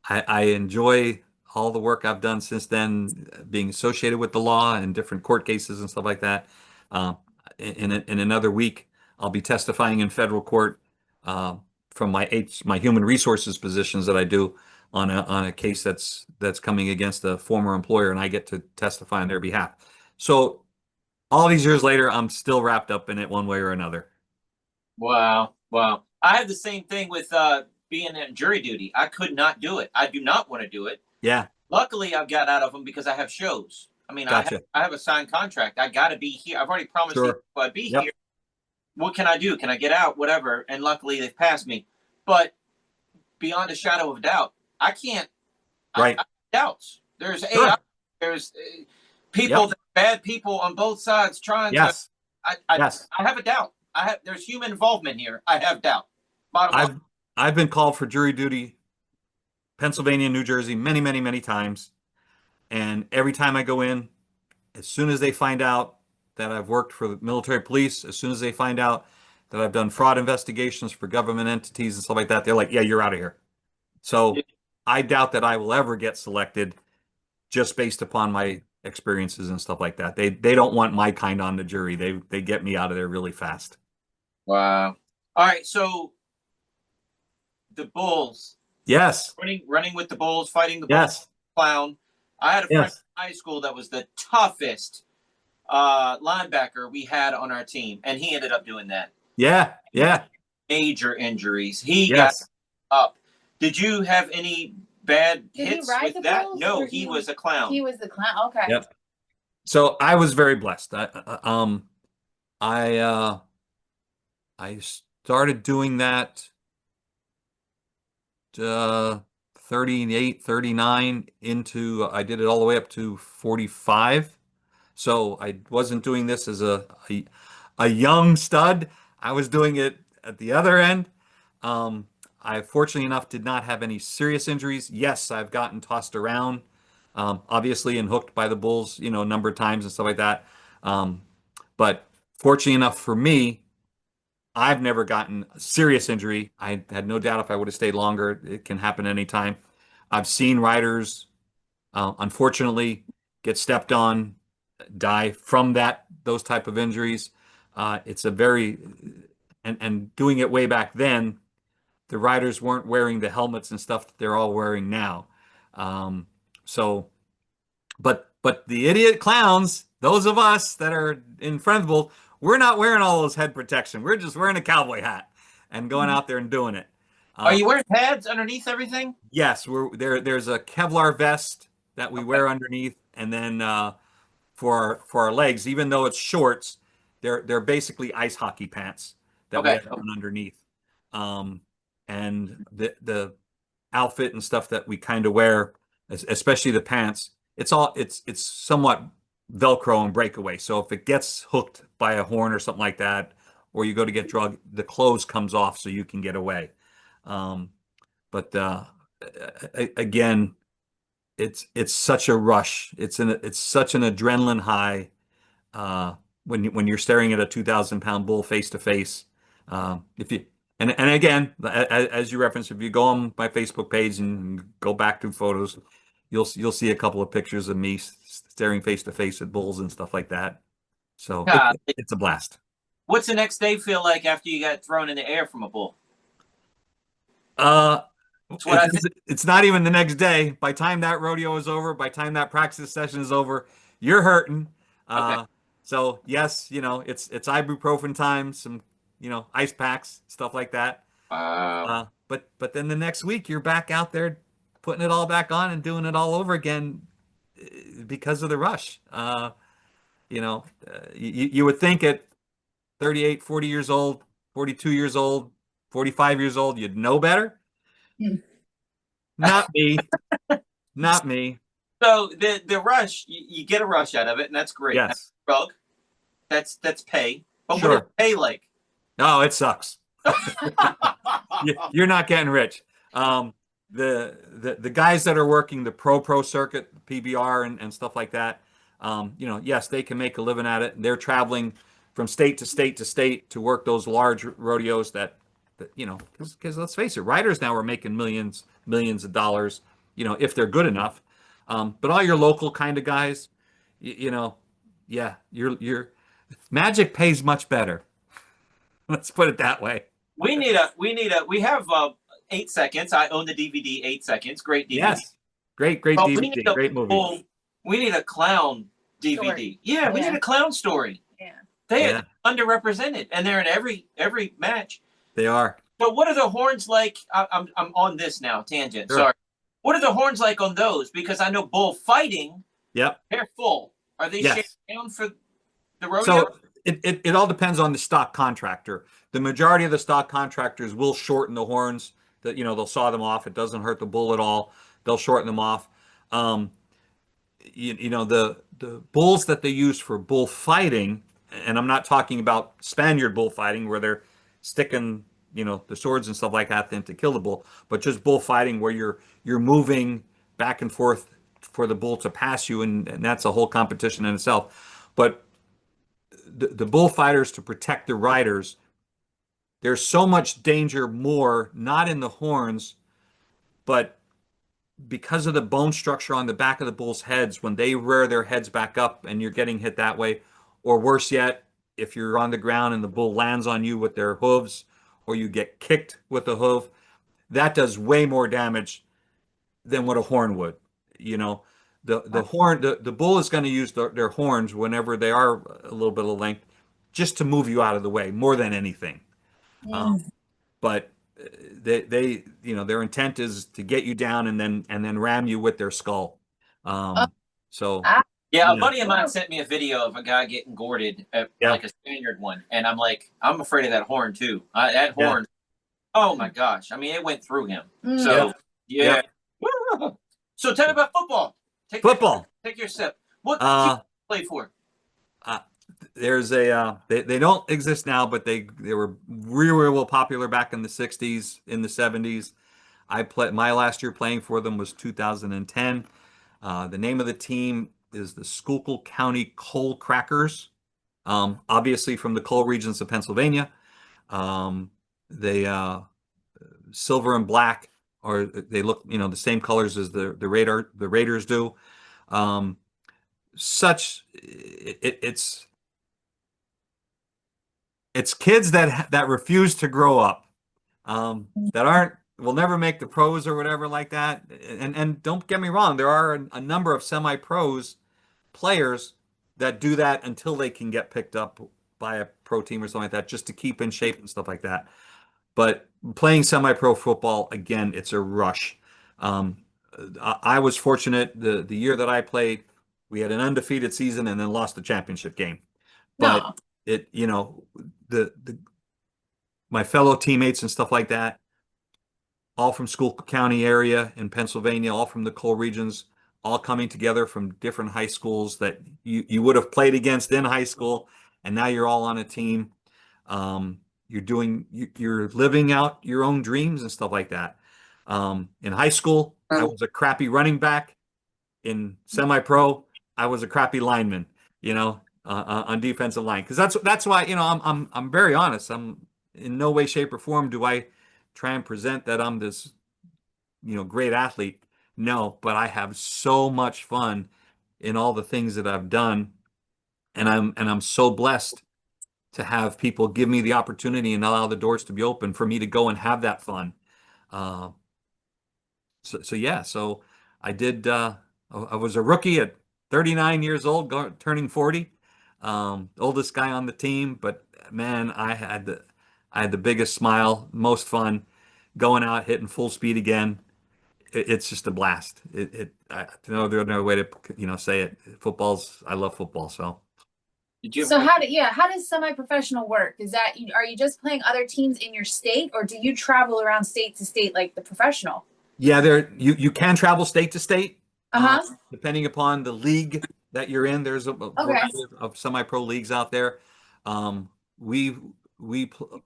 I enjoy all the work I've done since then, being associated with the law and different court cases and stuff like that. Uh, in another week, I'll be testifying in federal court uh, from my human resources positions that I do on a case that's coming against a former employer, and I get to testify on their behalf. So all these years later, I'm still wrapped up in it one way or another. Wow. Wow. I have the same thing with being in jury duty. I could not do it. I do not want to do it. Yeah, Luckily, I've got out of them because I have shows. I mean, gotcha. I have a signed contract. I got to be here. I've already promised these Sure. people I'd be Yep. here. What can I do? Can I get out? Whatever. And luckily, they've passed me. But beyond a shadow of a doubt, I can't. Right. I have doubts. There's Sure. AI. There's people, Yep. bad people on both sides trying to. Yes. I Yes. have a doubt. There's human involvement here. I have doubt. Bottom line. I've been called for jury duty, Pennsylvania, New Jersey, many, many, many times. And every time I go in, as soon as they find out that I've worked for the military police, as soon as they find out that I've done fraud investigations for government entities and stuff like that, they're like, yeah, you're out of here. So I doubt that I will ever get selected just based upon my experiences and stuff like that. They don't want my kind on the jury. They get me out of there really fast. Wow. All right. So the Bulls. Yes. Running with the Bulls, fighting the Bulls. Yes. Clown. I had a friend Yes. in high school that was the toughest linebacker we had on our team, and he ended up doing that. Yeah. Yeah. Major injuries. He Yes. got up. Did you have any bad Did he hits ride with the that? Bulls, No, or he was a clown. He was the clown. Okay. Yep. So I was very blessed. I started doing that 38, 39 into I did it all the way up to 45. So I wasn't doing this as a young stud. I was doing it at the other end. Um, I fortunately enough did not have any serious injuries. Yes, I've gotten tossed around, obviously, and hooked by the bulls, a number of times and stuff like that. But fortunately enough for me, I've never gotten a serious injury. I had no doubt if I would have stayed longer, it can happen anytime. I've seen riders, unfortunately, get stepped on, die from those type of injuries. It's a very and doing it way back then, the riders weren't wearing the helmets and stuff that they're all wearing now. Um, so, but the idiot clowns, those of us that are in front of the bull, we're not wearing all those head protection. We're just wearing a cowboy hat and going out there and doing it. Are you wearing pads underneath everything? Yes, we're there. There's a Kevlar vest that we wear underneath, and then for our legs, even though it's shorts, they're basically ice hockey pants that we have on underneath. And the outfit and stuff that we kind of wear, especially the pants, it's somewhat Velcro and breakaway. So if it gets hooked by a horn or something like that, or you go to get drugged, the clothes comes off so you can get away. But again, it's such a rush. It's such an adrenaline high when you're staring at a 2,000-pound bull face to face. If you and again, as you referenced, if you go on my Facebook page and go back to photos, you'll see a couple of pictures of me staring face to face at bulls and stuff like that. So it's a blast. What's the next day feel like after you got thrown in the air from a bull? It's not even the next day. By time that rodeo is over, by time that practice session is over, you're hurting. Okay. So yes, it's ibuprofen time, some ice packs, stuff like that. Wow. But then the next week you're back out there putting it all back on and doing it all over again because of the rush. You would think at 38, 40 years old, 42 years old, 45 years old, you'd know better. Not me. Not me. So the rush, you get a rush out of it, and that's great. Yes. That's drug. That's pay. But Sure. what is pay like? Oh, it sucks. You're not getting rich. The guys that are working the pro circuit, PBR and stuff like that, yes, they can make a living at it. They're traveling from state to state to state to work those large rodeos that because let's face it, riders now are making millions of dollars, if they're good enough. But all your local kind of guys, yeah, your Magic pays much better. Let's put it that way. We have 8 seconds. I own the DVD 8 seconons. Great DVD. Yes. Great But DVD. Great movie. We need a clown DVD. Story. Yeah, we need a clown story. Yeah. They are underrepresented, and they're in every match. They are. But what are the horns like? I'm on this now, tangent. Sure. Sorry. What are the horns like on those? Because I know bullfighting, Yep. they're full. Are they Yes. shaken down for the rodeo? So it all depends on the stock contractor. The majority of the stock contractors will shorten the horns. That they'll saw them off. It doesn't hurt the bull at all. They'll shorten them off. The bulls that they use for bullfighting, and I'm not talking about Spaniard bullfighting where they're sticking the swords and stuff like that then to kill the bull, but just bullfighting where you're moving back and forth for the bull to pass you, and that's a whole competition in itself. But the bullfighters, to protect the riders, there's so much danger more, not in the horns, but because of the bone structure on the back of the bull's heads, when they rear their heads back up and you're getting hit that way, or worse yet, if you're on the ground and the bull lands on you with their hooves, or you get kicked with a hoof, that does way more damage than what a horn would. The bull is going to use their horns whenever they are a little bit of length, just to move you out of the way more than anything. But their intent is to get you down and then ram you with their skull. So yeah, a buddy of mine sent me a video of a guy getting gored at like a Spaniard one, and I'm like, I'm afraid of that horn too. That horn, oh my gosh! I mean, it went through him. So yeah. So tell me about football. Take your sip. What team do you play for? There's they don't exist now, but they were real popular back in the 60s, in the 70s. My last year playing for them was 2010. The name of the team is the Schuylkill County Coal Crackers, obviously from the coal regions of Pennsylvania. They silver and black, or they look the same colors as the Raiders do. It's kids that refuse to grow up, that will never make the pros or whatever like that. And don't get me wrong, there are a number of semi-pros players that do that until they can get picked up by a pro team or something like that, just to keep in shape and stuff like that. But playing semi-pro football, again, it's a rush. I was fortunate the year that I played, we had an undefeated season and then lost the championship game. But my fellow teammates and stuff like that, all from Schuylkill County area in Pennsylvania, all from the coal regions, all coming together from different high schools that you would have played against in high school, and now you're all on a team. You're living out your own dreams and stuff like that. In high school, I was a crappy running back. In semi-pro, I was a crappy lineman, on defensive line. Because that's why, I'm very honest. I'm in no way, shape, or form do I try and present that I'm this, great athlete. No, but I have so much fun in all the things that I've done, and I'm so blessed to have people give me the opportunity and allow the doors to be open for me to go and have that fun. Uh, so yeah, so I did. I was a rookie at 39 years old, turning 40, oldest guy on the team. But man, I had the biggest smile, most fun, going out hitting full speed again. It's just a blast. I there's no way to say it. I love football. So Did you? So how does semi-professional work? Is that are you just playing other teams in your state, or do you travel around state to state like the professional? yeah, you can travel state to state, Uh-huh. depending upon the league that you're in. There's a Okay. variety of semi-pro leagues out there. Um, we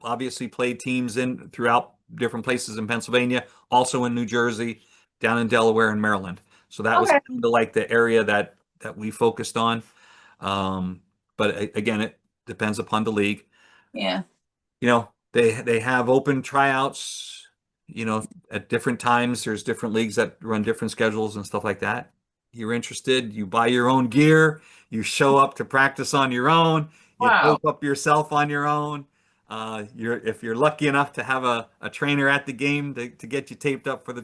obviously played teams in throughout different places in Pennsylvania, also in New Jersey, down in Delaware and Maryland. So that was Okay. kind of like the area that we focused on. Um, but again, it depends upon the league. Yeah. They have open tryouts, at different times. There's different leagues that run different schedules and stuff like that. You're interested, you buy your own gear, you show up to practice on your own, you Wow. tape up yourself on your own. If you're lucky enough to have a trainer at the game to get you taped up for the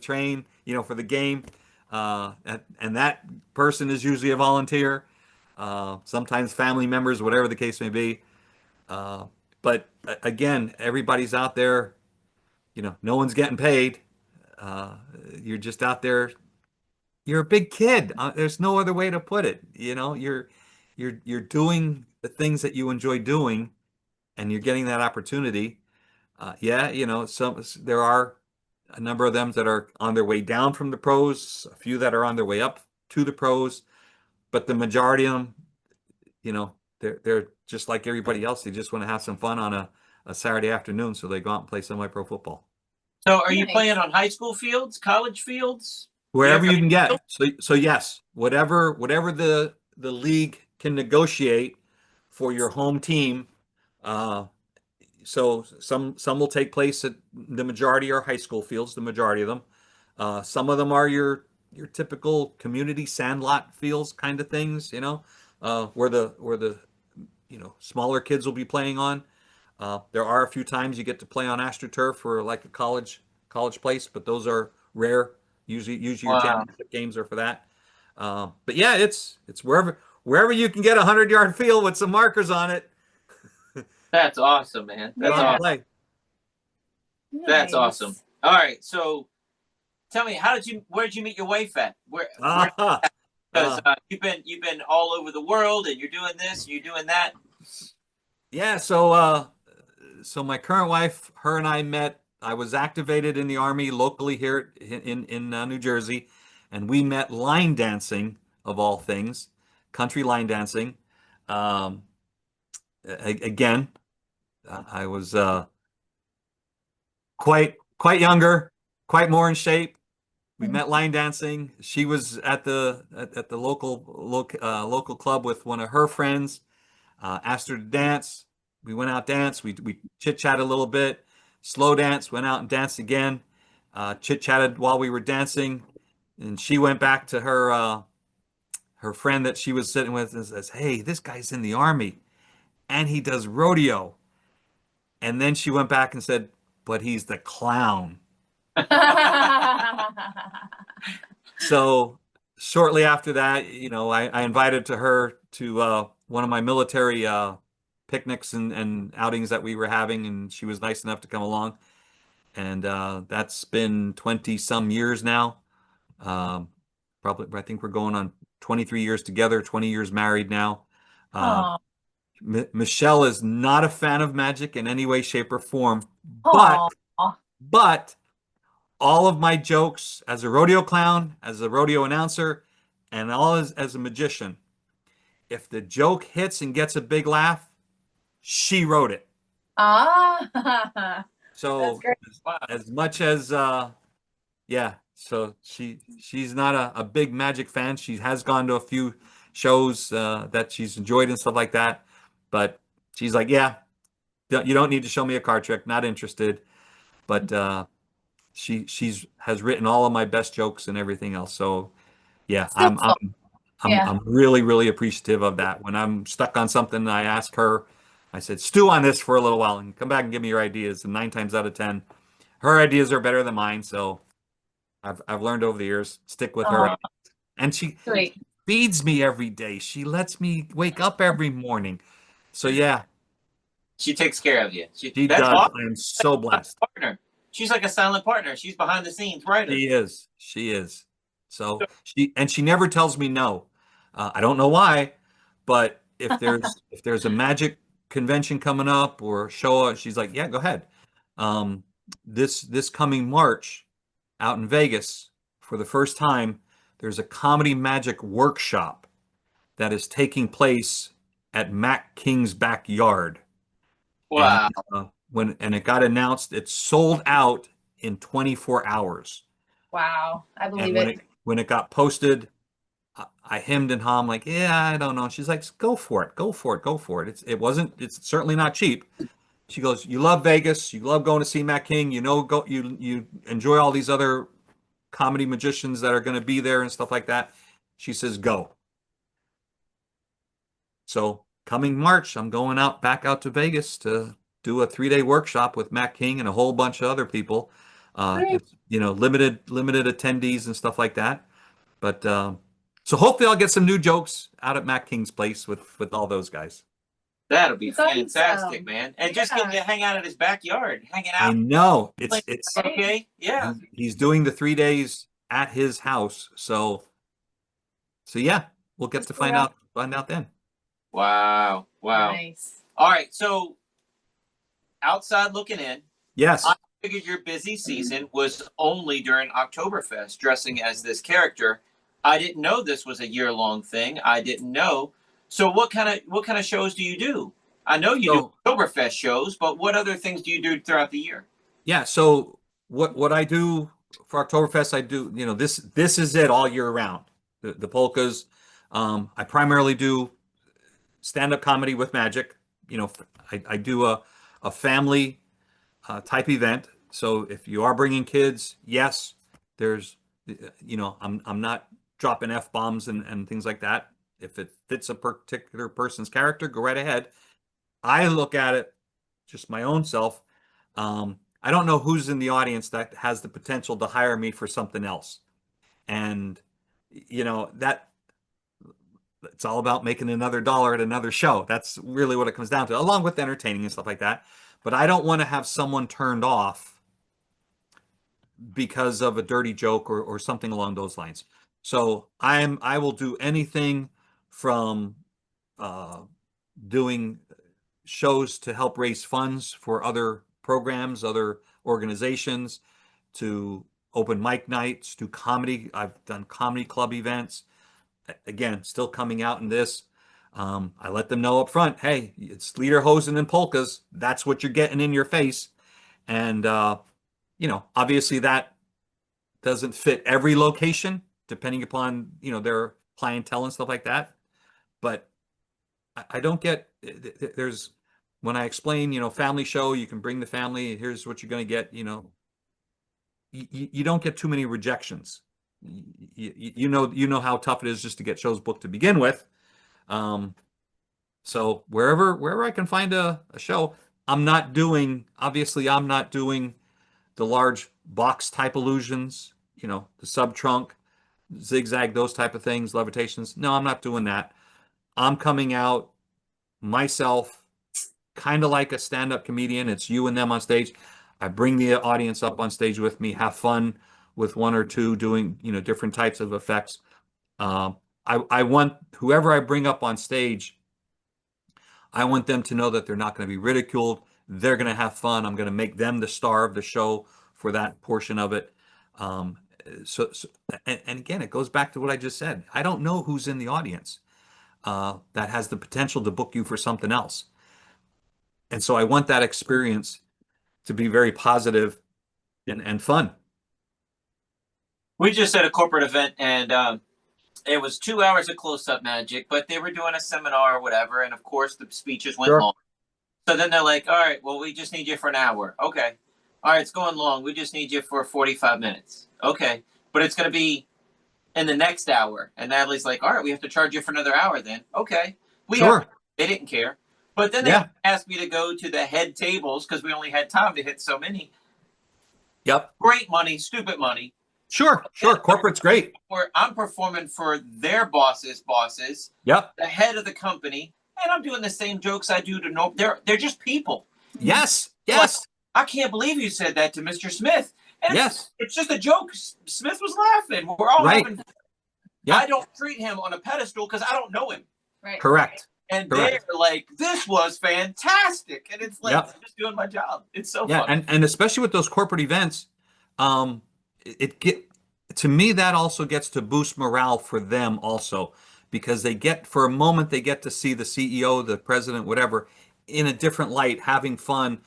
for the game, and that person is usually a volunteer, sometimes family members, whatever the case may be. Uh, but again, everybody's out there. No one's getting paid. Uh, you're just out there. You're a big kid. There's no other way to put it. You're doing the things that you enjoy doing, and you're getting that opportunity. Yeah, there are a number of them that are on their way down from the pros, a few that are on their way up to the pros, but the majority of them, they're just like everybody else. They just want to have some fun on a Saturday afternoon, so they go out and play semi-pro football. So, are you Nice. playing on high school fields, college fields? Wherever Yeah. you can get. So yes, whatever the league can negotiate for your home team. Uh, so some will take place at the majority are high school fields, the majority of them. Some of them are your typical community sandlot fields kind of things, where the smaller kids will be playing on. There are a few times you get to play on AstroTurf for like a college place, but those are rare. Usually your Wow. championship games are for that. But yeah, it's wherever you can get 100-yard field with some markers on it. That's awesome, man. That's Go out and awesome. play. That's Nice. awesome. All right, so tell me, where did you meet your wife at? Where because you've been all over the world, and you're doing this, you're doing that. Yeah, so my current wife, her and I met. I was activated in the Army locally here in New Jersey, and we met line dancing of all things, country line dancing. Um, Again, I was quite younger, quite more in shape. We met line dancing. She was at the local club with one of her friends. Asked her to dance. We went out dance. We chit chatted a little bit. Slow dance. Went out and danced again. Chit chatted while we were dancing, and she went back to her friend that she was sitting with and says, "Hey, this guy's in the Army, and he does rodeo." And then she went back and said, "But he's the clown." So shortly after that, I invited to her to one of my military picnics and outings that we were having, and she was nice enough to come along. And that's been 20 some years now. Um, Probably, I think we're going on 23 years together, 20 years married now. Uh, Aw. Michelle is not a fan of magic in any way, shape, or form, but Aw. but all of my jokes as a rodeo clown, as a rodeo announcer, and all as a magician, if the joke hits and gets a big laugh, she wrote it. Ah. That's So great. as much as yeah, so she's not a big magic fan. She has gone to a few shows that she's enjoyed and stuff like that, but she's like, yeah, you don't need to show me a card trick. Not interested. But She's has written all of my best jokes and everything else. So yeah, Still cool. Yeah. I'm really, really appreciative of that. When I'm stuck on something, I ask her, I said, stew on this for a little while and come back and give me your ideas. And 9 times out of 10, her ideas are better than mine. So I've learned over the years, stick with her. Oh, And she sweet. feeds me every day. She lets me wake up every morning. So yeah, She takes care of you. she That's does. awesome. I am so blessed. Partner. She's like a silent partner. She's behind the scenes writer. She is. She is. So she never tells me no. I don't know why, but if there's a magic convention coming up or show, she's like, yeah, go ahead. Um, this coming March out in Vegas for the first time, there's a comedy magic workshop that is taking place at Mac King's backyard. And Wow. when it got announced, it sold out in 24 hours. Wow. I And believe it. when it got posted, I hemmed and hawed like, yeah, I don't know. She's like, go for it, go for it, go for it. It's certainly not cheap. She goes, you love Vegas, you love going to see Matt King, you enjoy all these other comedy magicians that are going to be there and stuff like that. She says, go. So coming March, I'm going back out to Vegas to do a 3-day workshop with Matt King and a whole bunch of other people. Great. It's, limited attendees and stuff like that. But so hopefully I'll get some new jokes out at Matt King's place with all those guys. That'll be It's awesome. fantastic, man. And just getting to hang out at his backyard, hanging I out. know Like, it's okay. Yeah. he's doing the 3 days at his house. So yeah, we'll get to find out then. Wow. Wow. Nice. All right. So outside looking in, Yes. I figured your busy season was only during Oktoberfest, dressing as this character. I didn't know this was a year-long thing. I didn't know. So what kind of shows do you do? I know you do Oktoberfest shows, but what other things do you do throughout the year? Yeah. So what I do for Oktoberfest, I do, this is it all year round. The polkas. I primarily do stand-up comedy with magic. I do a family type event. So if you are bringing kids, yes, there's, I'm not dropping F-bombs and things like that. If it fits a particular person's character, go right ahead. I look at it just my own self. I don't know who's in the audience that has the potential to hire me for something else. And, that it's all about making another dollar at another show. That's really what it comes down to, along with entertaining and stuff like that. But I don't want to have someone turned off because of a dirty joke or something along those lines. So I will do anything from doing shows to help raise funds for other programs, other organizations, to open mic nights, to comedy. I've done comedy club events. Again, still coming out in this. I let them know up front, hey, it's lederhosen and polkas. That's what you're getting in your face. And, obviously that doesn't fit every location, depending upon, their clientele and stuff like that. But I don't get, there's, when I explain, family show, you can bring the family, here's what you're going to get, you don't get too many rejections. You know how tough it is just to get shows booked to begin with. So wherever I can find a show, obviously I'm not doing the large box type illusions, the sub trunk, zigzag, those type of things, levitations. No, I'm not doing that. I'm coming out myself, kind of like a stand-up comedian. It's you and them on stage. I bring the audience up on stage with me, have fun with one or two doing, different types of effects. I want whoever I bring up on stage, I want them to know that they're not going to be ridiculed. They're going to have fun. I'm going to make them the star of the show for that portion of it. So and again, it goes back to what I just said. I don't know who's in the audience that has the potential to book you for something else. And so I want that experience to be very positive and fun. We just had a corporate event, and it was 2 hours of close-up magic, but they were doing a seminar or whatever, and of course the speeches went long. So then they're like, all right, well, we just need you for an hour. Okay. All right, it's going long. We just need you for 45 minutes. Okay. But it's going to be in the next hour. And Natalie's like, all right, we have to charge you for another hour then. Okay. Sure. They didn't care. But then they Yeah. asked me to go to the head tables because we only had time to hit so many. Yep. Great money, stupid money. Sure. Corporate's great. Where I'm performing for their bosses, Yep. the head of the company, and I'm doing the same jokes I do to no. They're just people. Yes. Like, I can't believe you said that to Mr. Smith. And Yes. it's just a joke. Smith was laughing. We're all having. Yep. I don't treat him on a pedestal because I don't know him. Right. Correct. And they're like, "This was fantastic," and it's like, I'm just doing my job. It's so fun. And especially with those corporate events, to me that also gets to boost morale for them also, because they get, for a moment, they get to see the CEO, the president, whatever, in a different light, having fun,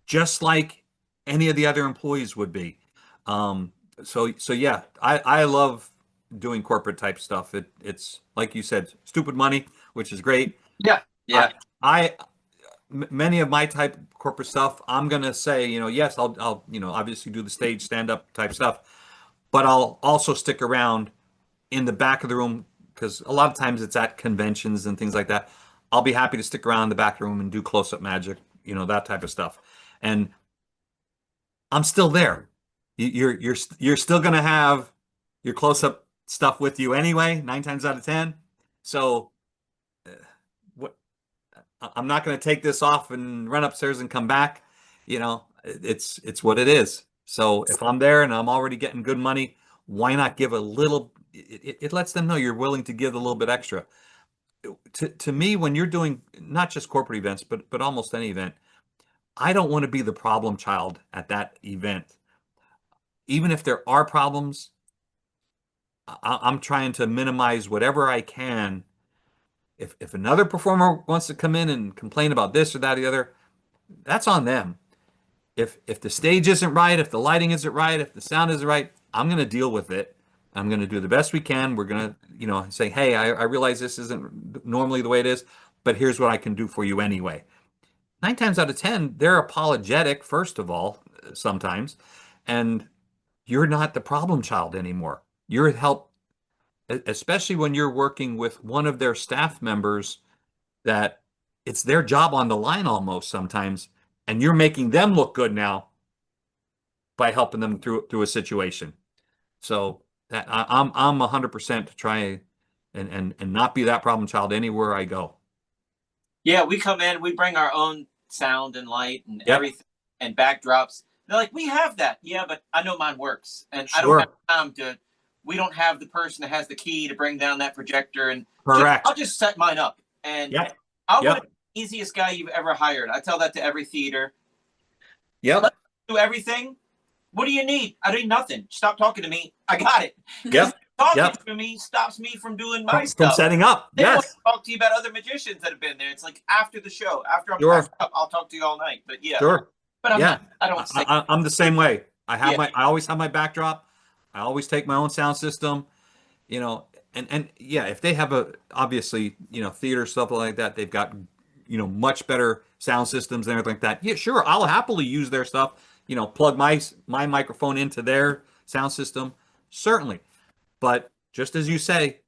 just like any of the other employees would be. So yeah, I love doing corporate type stuff. It's like you said, stupid money, which is great. Yeah. Many of my type corporate stuff, I'm gonna say, yes, I'll obviously do the stage stand up type stuff, but I'll also stick around in the back of the room, because a lot of times it's at conventions and things like that. I'll be happy to stick around in the back of the room and do close up magic, that type of stuff. And I'm still there. You're still gonna have your close up stuff with you anyway, 9 times out of 10. So I'm not going to take this off and run upstairs and come back. It's what it is. So if I'm there and I'm already getting good money, why not give a little? It lets them know you're willing to give a little bit extra. To me, when you're doing not just corporate events, but almost any event, I don't want to be the problem child at that event. Even if there are problems, I'm trying to minimize whatever I can. If another performer wants to come in and complain about this or that or the other, that's on them. If the stage isn't right, if the lighting isn't right, if the sound isn't right, I'm going to deal with it. I'm going to do the best we can. We're going to, say, hey, I realize this isn't normally the way it is, but here's what I can do for you anyway. 9 times out of 10, they're apologetic, first of all, sometimes, and you're not the problem child anymore. You're help, especially when you're working with one of their staff members that it's their job on the line almost sometimes, and you're making them look good now by helping them through a situation. So that I'm 100% to try and not be that problem child anywhere I go. Yeah, we come in, we bring our own sound and light and everything and backdrops. They're like, we have that. Yeah, but I know mine works, and I don't have time to. We don't have the person that has the key to bring down that projector, and correct. I'll just set mine up, and I'll be the easiest guy you've ever hired. I tell that to every theater. Let's do everything. What do you need? I need nothing. Stop talking to me. I got it. Talking to me stops me from doing my stuff. From setting up. They want to talk to you about other magicians that have been there. It's like after the show, after I'm packed up, I'll talk to you all night. But but I'm not. I don't. I'm the same way. I always have my backdrop. I always take my own sound system. And if they have obviously theater stuff like that, they've got much better sound systems and everything like that. Yeah, sure, I'll happily use their stuff. Plug my microphone into their sound system, certainly. But just as you say,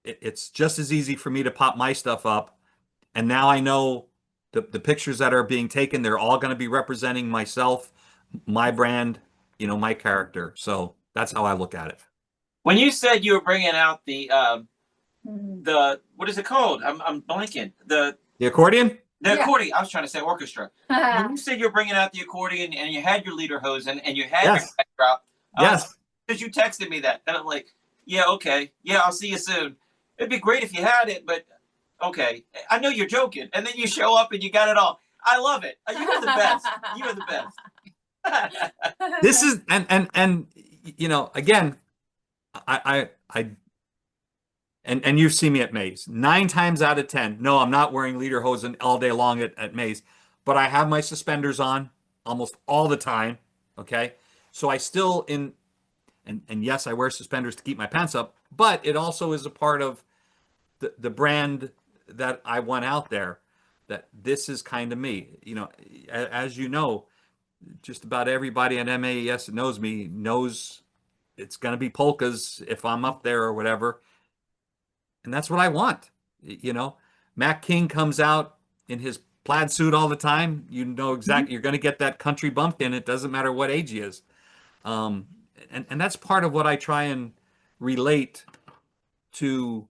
it's just as easy for me to pop my stuff up, and now I know the pictures that are being taken, they're all going to be representing myself, my brand, my character. So that's how I look at it. When you said you were bringing out the what is it called? I'm blanking. The accordion. The accordion. I was trying to say orchestra. When you said you're bringing out the accordion and you had your leader hose and you had your backdrop. Because you texted me that, and I'm like, yeah, okay, yeah, I'll see you soon. It'd be great if you had it, but okay, I know you're joking, and then you show up and you got it all. I love it. You're the best. You're the best. This is and again, and you've seen me at Maze 9 times out of 10. No, I'm not wearing lederhosen all day long at Maze, but I have my suspenders on almost all the time. Okay, so I still and yes, I wear suspenders to keep my pants up, but it also is a part of the brand that I want out there. That this is kind of me. As you know, just about everybody at MAES that knows me knows it's going to be polkas if I'm up there or whatever. And that's what I want. You know, Matt King comes out in his plaid suit all the time. You know exactly, you're going to get that country bumpkin. It doesn't matter what age he is. Um, and that's part of what I try and relate to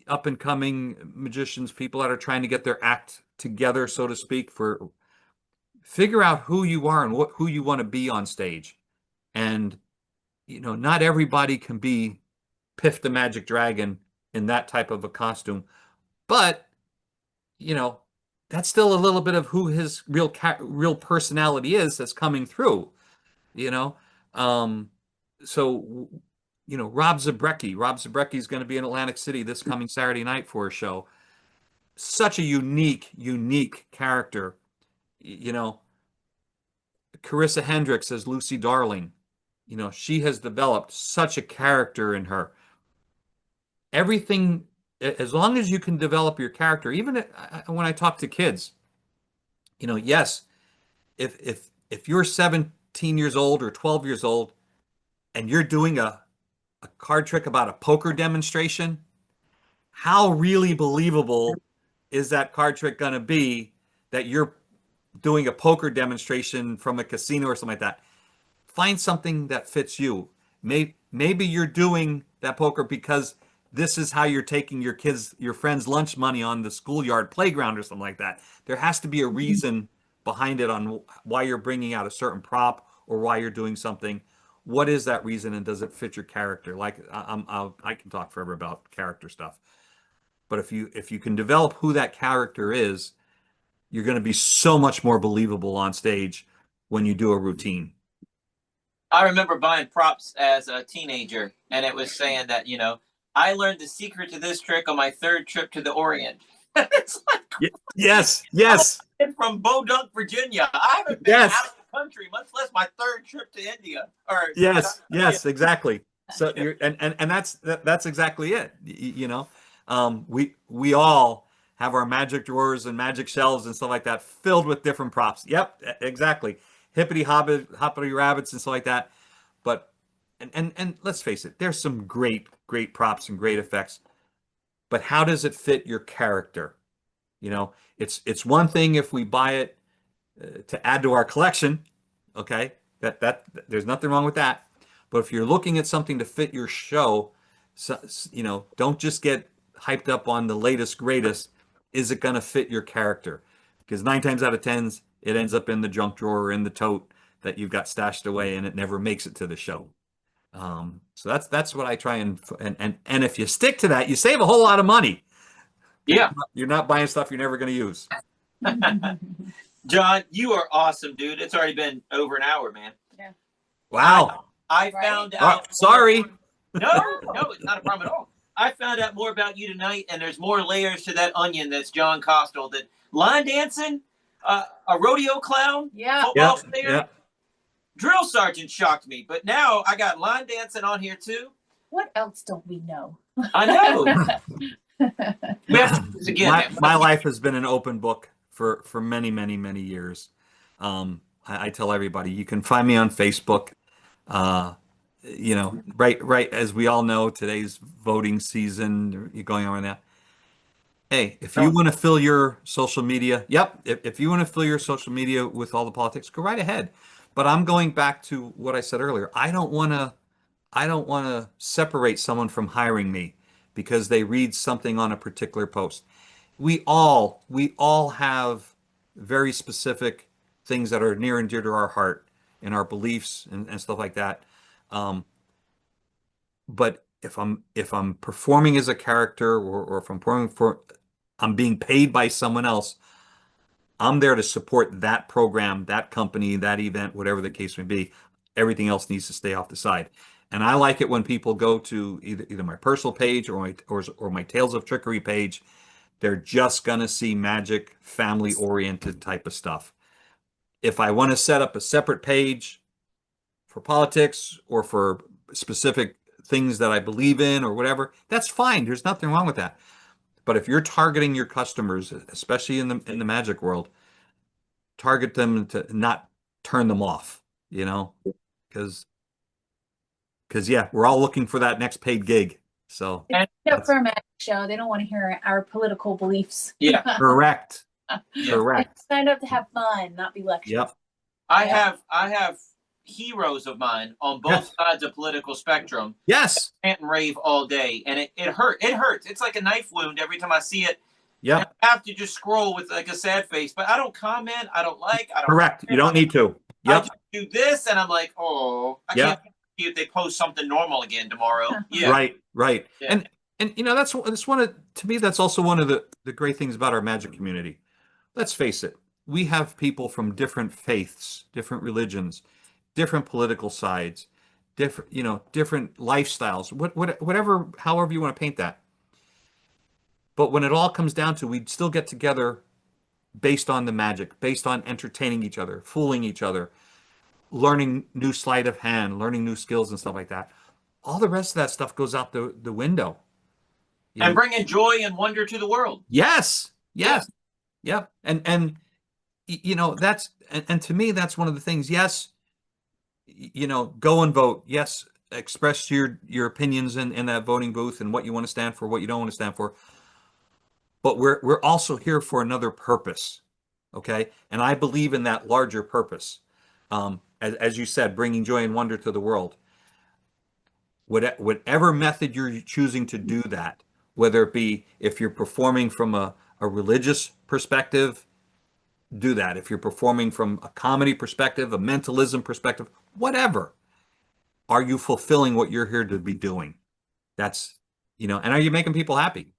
up and coming magicians, people that are trying to get their act together, so to speak, for figure out who you are and who you want to be on stage. And, you know, not everybody can be Piff the Magic Dragon in that type of a costume, but, you know, that's still a little bit of who his real personality is that's coming through, you know. So, you know, Rob Zabrecki is going to be in Atlantic City this coming Saturday night for a show. Such a unique character. You know, Carissa Hendricks as Lucy Darling. You know, she has developed such a character in her. Everything, as long as you can develop your character, even when I talk to kids, you know, yes, if you're 17 years old or 12 years old and you're doing a card trick about a poker demonstration, how really believable is that card trick going to be that you're doing a poker demonstration from a casino or something like that? Find something that fits you. Maybe you're doing that poker because this is how you're taking your friends' lunch money on the schoolyard playground or something like that. There has to be a reason behind it on why you're bringing out a certain prop or why you're doing something. What is that reason, and does it fit your character? Like I can talk forever about character stuff, but if you can develop who that character is, you're going to be so much more believable on stage when you do a routine. I remember buying props as a teenager, and it was saying that, you know, I learned the secret to this trick on my 3rd trip to the Orient. It's like, yes. I'm from Bodunk, Virginia. I haven't been out of the country, much less my 3rd trip to India. Or yes, exactly. So you're and that's exactly it. You know, we all have our magic drawers and magic shelves and stuff like that filled with different props. Yep, exactly. Hoppity rabbits and stuff like that. But and let's face it, there's some great props and great effects. But how does it fit your character? You know, it's one thing if we buy it to add to our collection. Okay, that there's nothing wrong with that. But if you're looking at something to fit your show, so, you know, don't just get hyped up on the latest greatest. Is it going to fit your character? Because 9 times out of 10, it ends up in the junk drawer or in the tote that you've got stashed away, and it never makes it to the show. So that's what I try and if you stick to that, you save a whole lot of money. Yeah, you're not buying stuff you're never going to use. John, you are awesome, dude. It's already been over an hour, man. Yeah. Wow. I found out. Sorry. No, it's not a problem at all. I found out more about you tonight, and there's more layers to that onion that's John Kostyal. That line dancing, a rodeo clown, football player, drill sergeant shocked me. But now I got line dancing on here too. What else don't we know? I know. We have to do this again. My life has been an open book for many years. I tell everybody you can find me on Facebook. You know, right as we all know, today's voting season. You're going on right now. Hey, if you want to fill your social media, if you want to fill your social media with all the politics, go right ahead. But I'm going back to what I said earlier. I don't want to separate someone from hiring me because they read something on a particular post. We all have very specific things that are near and dear to our heart and our beliefs and stuff like that. But if I'm performing as a character or if I'm being paid by someone else, I'm there to support that program, that company, that event, whatever the case may be. Everything else needs to stay off the side. And I like it when people go to either my personal page or my Tales of Trickery page. They're just going to see magic, family-oriented type of stuff. If I want to set up a separate page for politics or for specific things that I believe in or whatever, that's fine. There's nothing wrong with that. But if you're targeting your customers, especially in the magic world, target them to not turn them off, you know, because yeah, we're all looking for that next paid gig. So And Except for a magic show, they don't want to hear our political beliefs. yeah, correct. Yeah. Correct. Signed up to have fun, not be lectured. Yep. I have heroes of mine on both Yes. sides of political spectrum. Yes. Rant and rave all day, and it hurt. It hurts. It's like a knife wound every time I see it. Yep. And I have to just scroll with like a sad face, but I don't comment. I don't like. I don't. Correct. You don't need to. I Yep. just do this, and I'm like, oh, I can't see if they post something normal again tomorrow. Yeah. Right. Right. Yeah. And you know, that's one of, to me, that's also one of the great things about our magic community. Let's face it, we have people from different faiths, different religions, different political sides, different, you know, different lifestyles, whatever, however you want to paint that. But when it all comes down to, we still get together based on the magic, based on entertaining each other, fooling each other, learning new sleight of hand, learning new skills and stuff like that. All the rest of that stuff goes out the window. And bringing joy and wonder to the world. Yes. Yes. Yep. And you know, that's, and to me, that's one of the things. Yes. You know, go and vote. Yes. Express your opinions in that voting booth and what you want to stand for, what you don't want to stand for. But we're also here for another purpose. Okay. And I believe in that larger purpose. As you said, bringing joy and wonder to the world. Whatever method you're choosing to do that, whether it be if you're performing from a religious perspective, do that. If you're performing from a comedy perspective, a mentalism perspective, whatever, are you fulfilling what you're here to be doing? That's, you know, and are you making people happy?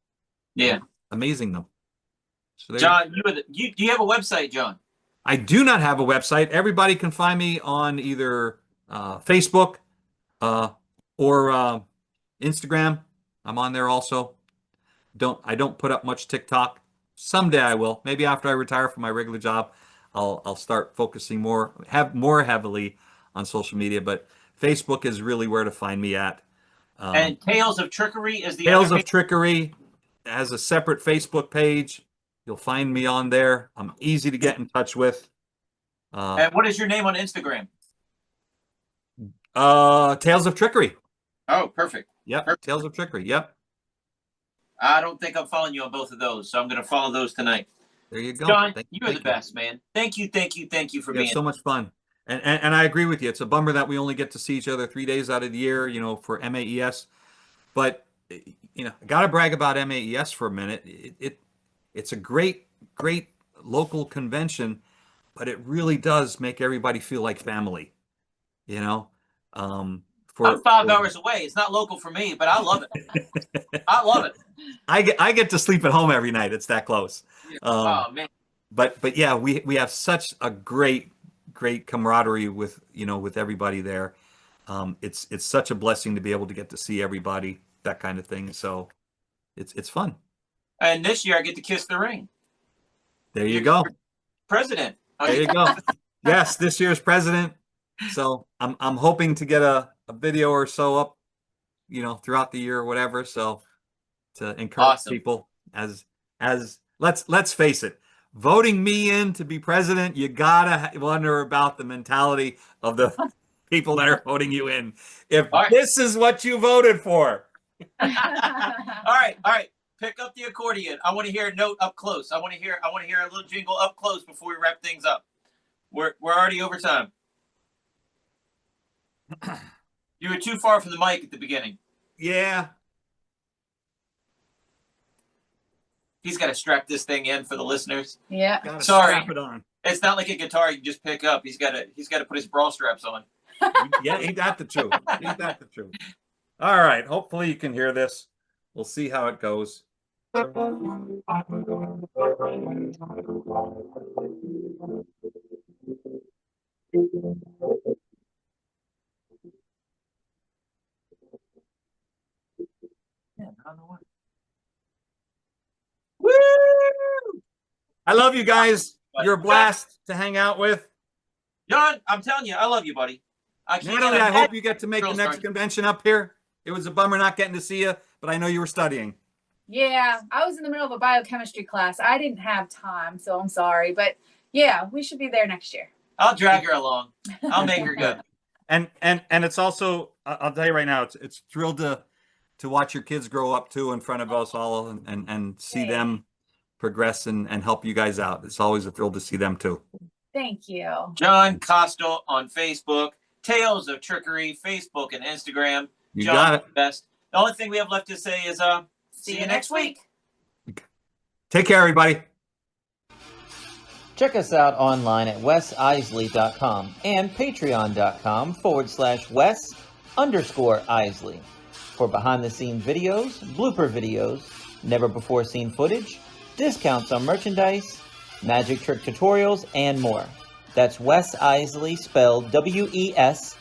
Yeah. Amazing them. So John, do you have a website, John? I do not have a website. Everybody can find me on either Facebook or Instagram. I'm on there also. I don't put up much TikTok. Someday I will. Maybe after I retire from my regular job, I'll start focusing more heavily on social media. But Facebook is really where to find me at. And Tales of Trickery is the Tales other of Trickery has a separate Facebook page. You'll find me on there. I'm easy to get in touch with. And what is your name on Instagram? Tales of Trickery. Oh, perfect. Yep. Perfect. Tales of Trickery. Yep. I don't think I'm following you on both of those, so I'm going to follow those tonight. There you go. John, you are the best, man. Thank you for being so much fun. And I agree with you. It's a bummer that we only get to see each other 3 days out of the year, you know, for MAES. But, you know, I got to brag about MAES for a minute. It's a great local convention, but it really does make everybody feel like family, you know. I'm 5 hours away. It's not local for me, but I love it. I love it. I get to sleep at home every night. It's that close. Oh man. But yeah, we have such a great camaraderie with, you know, with everybody there. It's such a blessing to be able to get to see everybody, that kind of thing. So it's fun. And this year I get to kiss the ring. There you go. President. There you go. Yes, this year's president. So I'm hoping to get a video or so up, you know, throughout the year or whatever. So to encourage people as let's face it, voting me in to be president, you gotta wonder about the mentality of the people that are voting you in. If this is what you voted for. All right. Pick up the accordion. I want to hear a note up close. I want to hear a little jingle up close before we wrap things up. We're already over time. You were too far from the mic at the beginning. Yeah. He's got to strap this thing in for the listeners. Yeah. Sorry. Strap it on. It's not like a guitar you can just pick up. He's got to put his bra straps on. Yeah, ain't that the truth? Ain't that the truth? All right. Hopefully you can hear this. We'll see how it goes. Yeah, I don't know what. Woo! I love you guys. You're a blast to hang out with. John, I'm telling you, I love you, buddy. Natalie, I hope you get to make the next convention up here. It was a bummer not getting to see you, but I know you were studying. Yeah, I was in the middle of a biochemistry class. I didn't have time, so I'm sorry. But yeah, we should be there next year. I'll drag her along. I'll make her good. And it's also, I'll tell you right now, it's thrilled to watch your kids grow up too in front of us all and see them progress and help you guys out. It's always a thrill to see them too. Thank you. John Kostyal on Facebook, Tales of Trickery, Facebook and Instagram. You John got it. Best. The only thing we have left to say is see you next week. Take care, everybody. Check us out online at wesisley.com and patreon.com/Wes_Isley for behind-the-scenes videos, blooper videos, never-before-seen footage, discounts on merchandise, magic trick tutorials, and more. That's Wes Iseli, spelled Wesiseli.